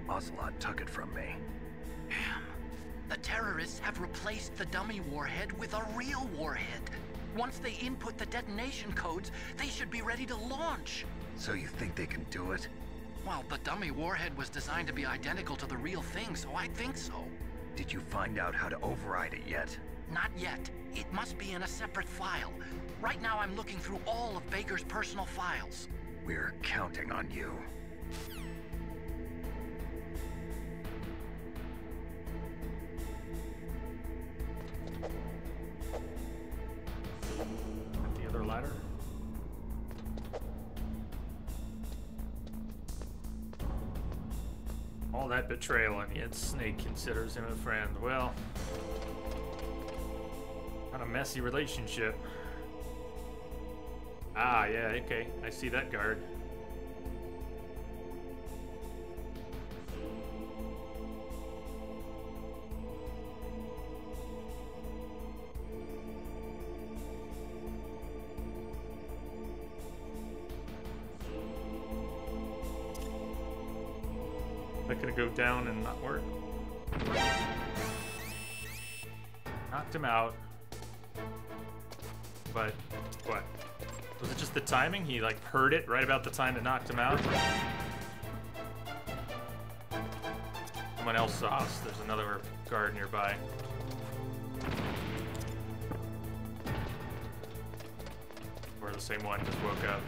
Ocelot took it from me. Damn. The terrorists have replaced the dummy warhead with a real warhead. Once they input the detonation codes, they should be ready to launch. So you think they can do it? Well, the dummy warhead was designed to be identical to the real thing, so I think so. Did you find out how to override it yet? Not yet. It must be in a separate file. Right now I'm looking through all of Baker's personal files. We're counting on you. a ladder? All that betrayal, and yet Snake considers him a friend. Well, kind of messy relationship. Ah, yeah, okay. I see that guard. That gonna go down and not work. Knocked him out. But what? Was it just the timing? He like heard it right about the time it knocked him out? Someone else saw us. There's another guard nearby. Or the same one just woke up.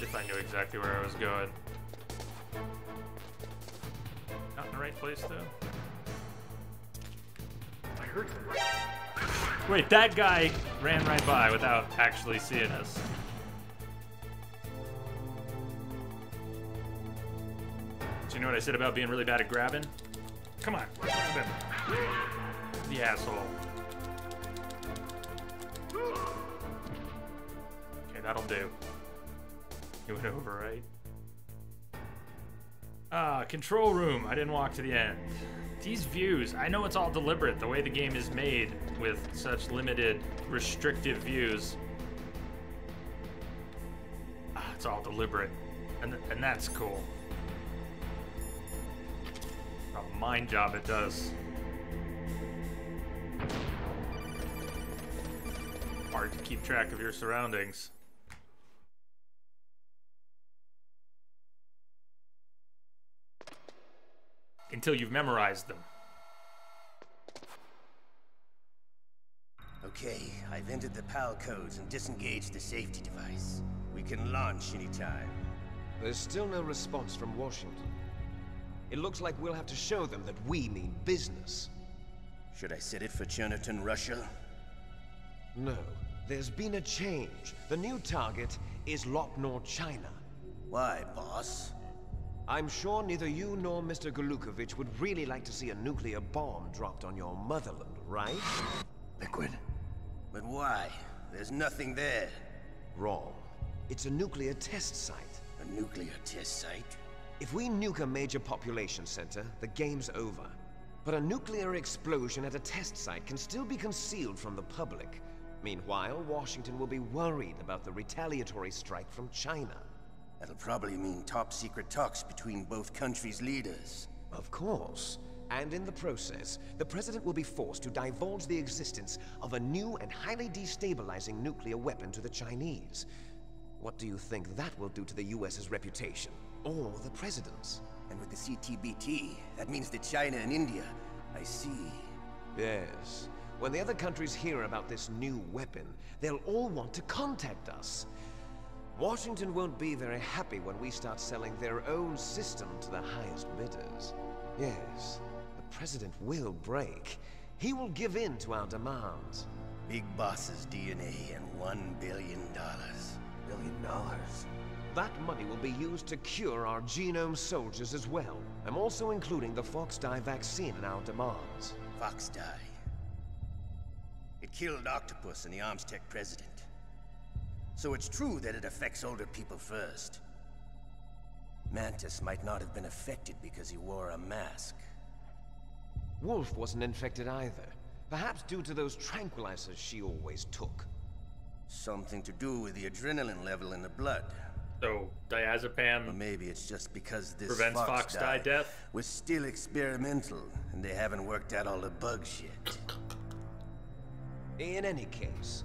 If I knew exactly where I was going. Not in the right place though. I heard him. Wait, that guy ran right by without actually seeing us. Do you know what I said about being really bad at grabbing? Come on, grab him. The asshole. Okay, that'll do. You went over, right? Ah, control room. I didn't walk to the end. These views, I know it's all deliberate, the way the game is made with such limited, restrictive views. Ah, it's all deliberate, and that's cool. A mind job it does. Hard to keep track of your surroundings. Until you've memorized them. Okay, I've entered the PAL codes and disengaged the safety device. We can launch anytime. There's still no response from Washington. It looks like we'll have to show them that we mean business. Should I set it for Chernobyl, Russia? No. There's been a change. The new target is Lopnor, China. Why, boss? I'm sure neither you nor Mr. Golukovich would really like to see a nuclear bomb dropped on your motherland, right? Liquid. But why? There's nothing there. Wrong. It's a nuclear test site. A nuclear test site? If we nuke a major population center, the game's over. But a nuclear explosion at a test site can still be concealed from the public. Meanwhile, Washington will be worried about the retaliatory strike from China. That'll probably mean top-secret talks between both countries' leaders. Of course. And in the process, the President will be forced to divulge the existence of a new and highly destabilizing nuclear weapon to the Chinese. What do you think that will do to the US's reputation? Or the President's? And with the CTBT, that means that China and India... I see. Yes. When the other countries hear about this new weapon, they'll all want to contact us. Washington won't be very happy when we start selling their own system to the highest bidders. Yes, the President will break. He will give in to our demands. Big Boss's DNA and $1 billion. $1 billion? That money will be used to cure our genome soldiers as well. I'm also including the Fox-Die vaccine in our demands. Fox-Die? It killed Octopus and the Armstech president. So it's true that it affects older people first. Mantis might not have been affected because he wore a mask. Wolf wasn't infected either. Perhaps due to those tranquilizers she always took. Something to do with the adrenaline level in the blood. So, diazepam... Or maybe it's just because this prevents Fox-Die death? Was still experimental, and they haven't worked out all the bugs yet. In any case,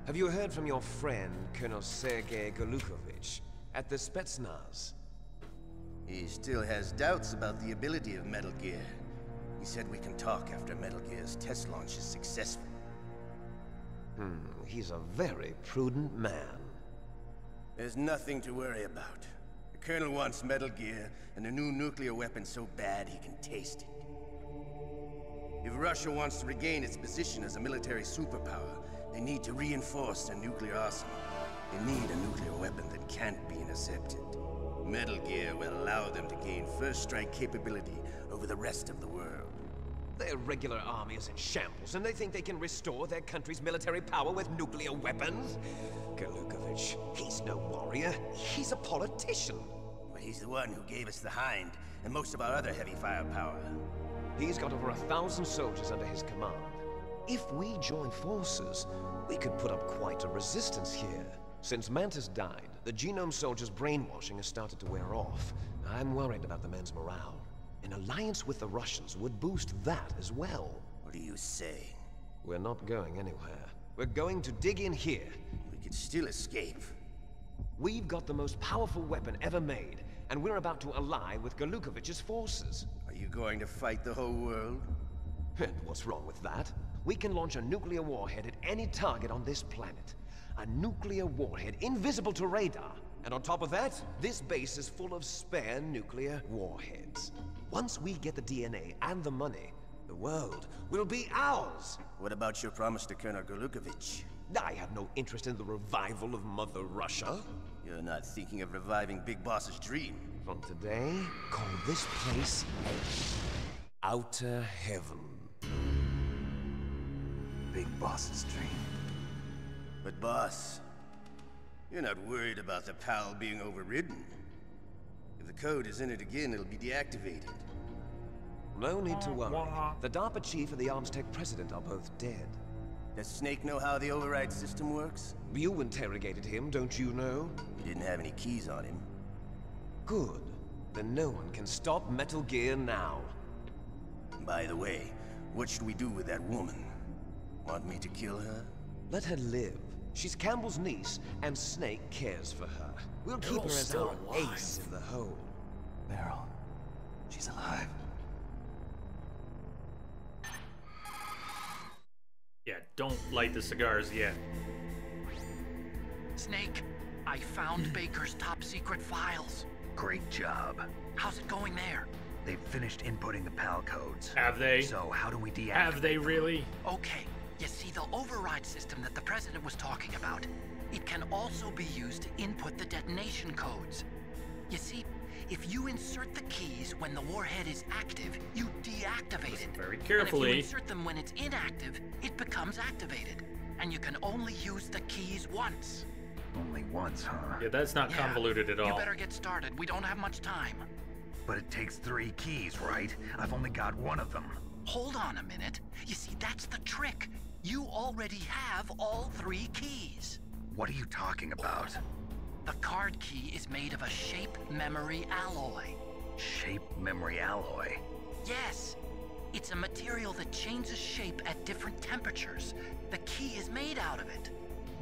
have you heard from your friend, Colonel Sergei Golukovich, at the Spetsnaz? He still has doubts about the ability of Metal Gear. He said we can talk after Metal Gear's test launch is successful. He's a very prudent man. There's nothing to worry about. The Colonel wants Metal Gear and a new nuclear weapon so bad he can taste it. If Russia wants to regain its position as a military superpower, they need to reinforce their nuclear arsenal. They need a nuclear weapon that can't be intercepted. Metal Gear will allow them to gain first strike capability over the rest of the world. Their regular army is in shambles, and they think they can restore their country's military power with nuclear weapons? Galukovich, he's no warrior. He's a politician. Well, he's the one who gave us the Hind and most of our other heavy firepower. He's got over 1,000 soldiers under his command. If we join forces, we could put up quite a resistance here. Since Mantis died, the Genome Soldiers' brainwashing has started to wear off. I'm worried about the men's morale. An alliance with the Russians would boost that as well. What are you saying? We're not going anywhere. We're going to dig in here. We could still escape. We've got the most powerful weapon ever made, and we're about to ally with Galukovich's forces. Are you going to fight the whole world? And what's wrong with that? We can launch a nuclear warhead at any target on this planet. A nuclear warhead invisible to radar. And on top of that, this base is full of spare nuclear warheads. Once we get the DNA and the money, the world will be ours. What about your promise to Colonel Galukovich? I have no interest in the revival of Mother Russia. You're not thinking of reviving Big Boss's dream. From today, call this place Outer Heaven. Big Boss's dream. But boss, you're not worried about the PAL being overridden. If the code is entered again, it'll be deactivated. No need to worry. The DARPA chief and the ArmsTech president are both dead. Does Snake know how the override system works? You interrogated him, don't you know? He didn't have any keys on him. Good. Then no one can stop Metal Gear now. By the way, what should we do with that woman? Want me to kill her? Let her live. She's Campbell's niece, and Snake cares for her. We'll keep her as our ace in the hole. Meryl, she's alive. Yeah, don't light the cigars yet. Snake, I found Baker's top secret files. Great job. How's it going there? They've finished inputting the PAL codes. Have they? So how do we deactivate Have they really? Okay, you see the override system that the President was talking about. It can also be used to input the detonation codes. You see, if you insert the keys when the warhead is active, you deactivate it. Very carefully. And if you insert them when it's inactive, it becomes activated. And you can only use the keys once. Only once, huh? Yeah, that's not convoluted at all. You better get started. We don't have much time. But it takes 3 keys, right? I've only got 1 of them. Hold on a minute. You see, that's the trick. You already have all 3 keys. What are you talking about? The card key is made of a shape memory alloy. Shape memory alloy? Yes. It's a material that changes shape at different temperatures. The key is made out of it.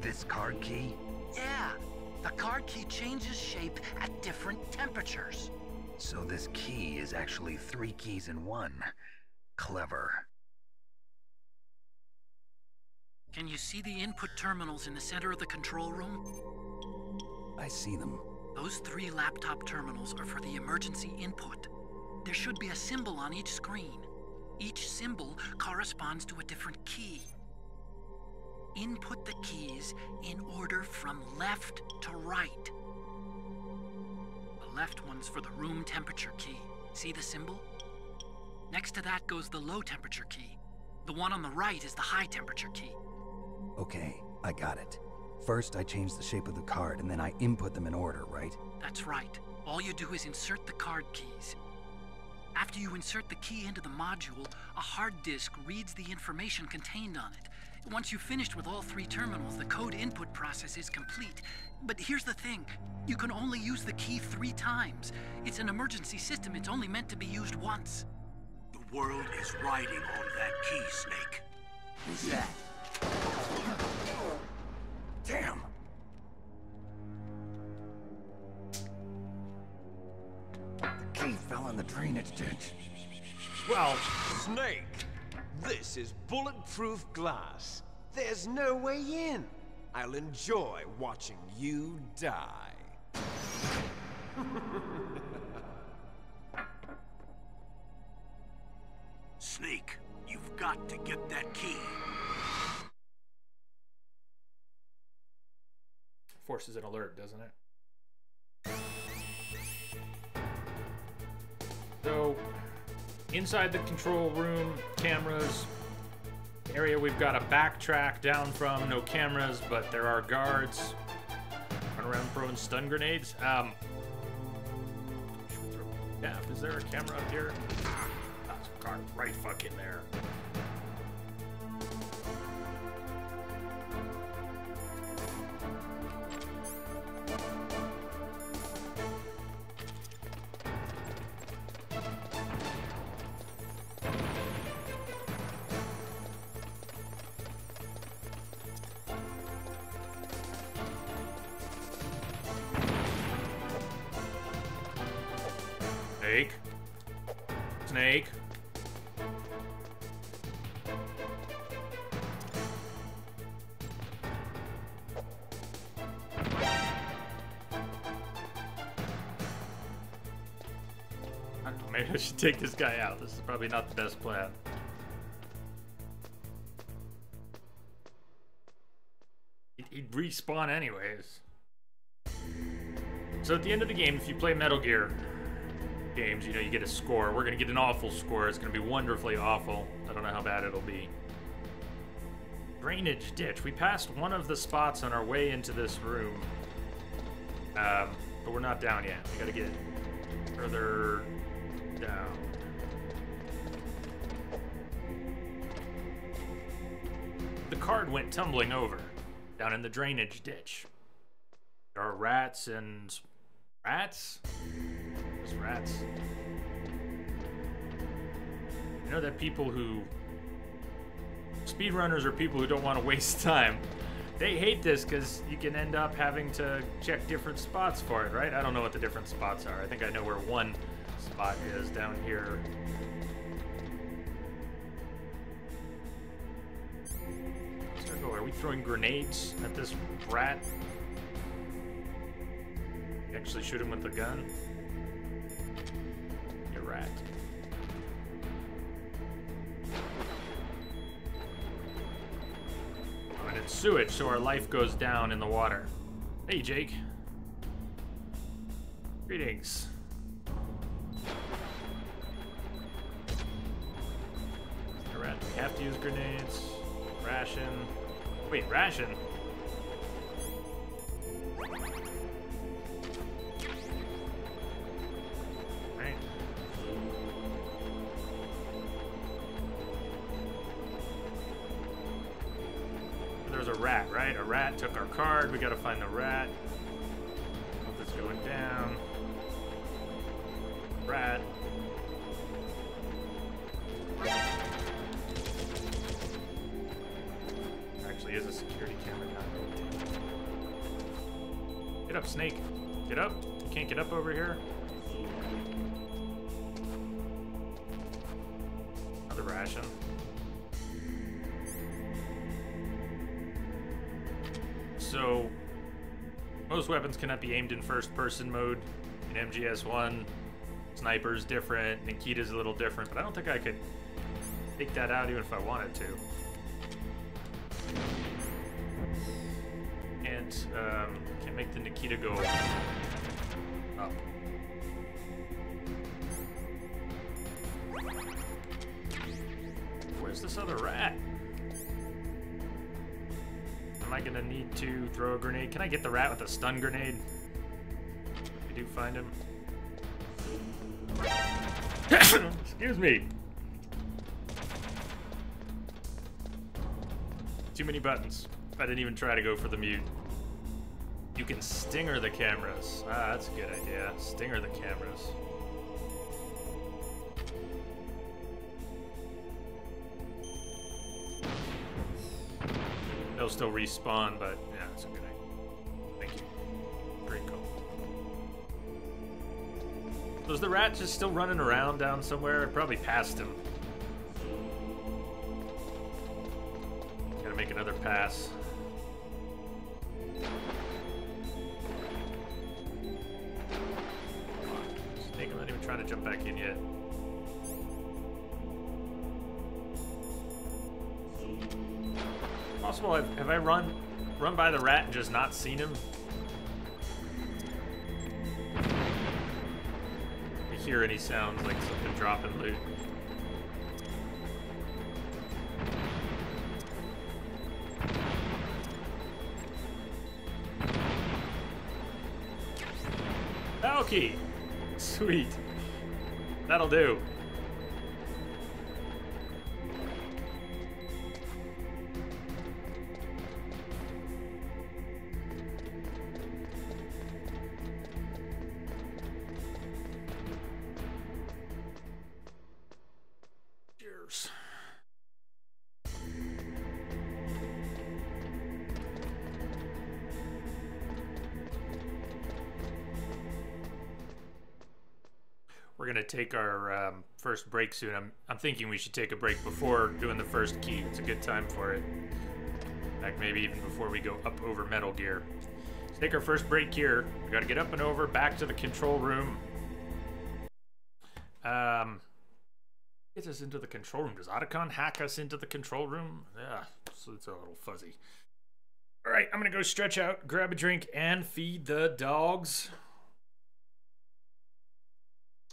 This card key? Yeah. The card key changes shape at different temperatures. So this key is actually 3 keys in 1. Clever. Can you see the input terminals in the center of the control room? I see them. Those 3 laptop terminals are for the emergency input. There should be a symbol on each screen. Each symbol corresponds to a different key. Input the keys in order from left to right. The left one's for the room temperature key. See the symbol? Next to that goes the low temperature key. The one on the right is the high temperature key. Okay, I got it. First, I change the shape of the card, and then I input them in order, right? That's right. All you do is insert the card keys. After you insert the key into the module, a hard disk reads the information contained on it. Once you've finished with all 3 terminals, the code input process is complete. But here's the thing. You can only use the key 3 times. It's an emergency system. It's only meant to be used once. The world is riding on that key, Snake. Who's that? Damn! The key fell in the drainage ditch. Well, Snake, this is bulletproof glass. There's no way in. I'll enjoy watching you die. Snake, you've got to get that key. Forces an alert, doesn't it? So, inside the control room, cameras, area we've got to backtrack down from, no cameras, but there are guards. Run around throwing stun grenades. Yeah, is there a camera up here? That's a guard right fucking there. Snake. Maybe I should take this guy out. This is probably not the best plan. He'd respawn anyways. So at the end of the game, if you play Metal Gear games, you know, you get a score. We're gonna get an awful score. It's gonna be wonderfully awful. I don't know how bad it'll be. Drainage ditch. We passed one of the spots on our way into this room. But we're not down yet. We gotta get further down. The card went tumbling over down in the drainage ditch. There are rats and... Rats? There's rats. You know that people who... Speedrunners are people who don't want to waste time. They hate this because you can end up having to check different spots for it, right? I don't know what the different spots are. I think I know where one spot is down here. Are we throwing grenades at this rat? Actually shoot him with the gun? You rat. Oh, and it's sewage, so our life goes down in the water. Hey, Jake. Greetings. A rat. Do we have to use grenades? Ration. Wait, ration? Right. There's a rat, right? A rat took our card. We gotta find the rat. Hope it's going down. Rat. Actually is a security camera down. Get up, Snake. Get up. You can't get up over here. Another ration. So, most weapons cannot be aimed in first-person mode in MGS1. Sniper's different. Nikita's a little different, but I don't think I could take that out even if I wanted to. Can't make the Nikita go up. Where's this other rat? Am I gonna need to throw a grenade? Can I get the rat with a stun grenade? I do find him. Excuse me. Too many buttons. I didn't even try to go for the mute. You can stinger the cameras. Ah, that's a good idea. Stinger the cameras. They'll still respawn, but yeah, it's a good idea. Thank you. Great call. So is the rat just still running around down somewhere? I probably passed him. Gotta make another pass. Snake, I'm not even trying to jump back in yet. Possible have I run by the rat and just not seen him? I hear any sounds like something dropping loot. Valky! Sweet. That'll do. Cheers. We're gonna take our first break soon. I'm thinking we should take a break before doing the first key. It's a good time for it. In fact, maybe even before we go up over Metal Gear. Let's take our first break here. We gotta get up and over, back to the control room. Gets us into the control room. Does Otacon hack us into the control room? Yeah, so it's a little fuzzy. All right, I'm gonna go stretch out, grab a drink, and feed the dogs.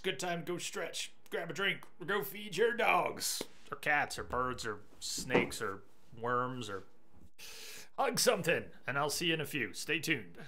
Good time to go stretch, grab a drink, or go feed your dogs, or cats, or birds, or snakes, or worms, or hug something. And I'll see you in a few. Stay tuned.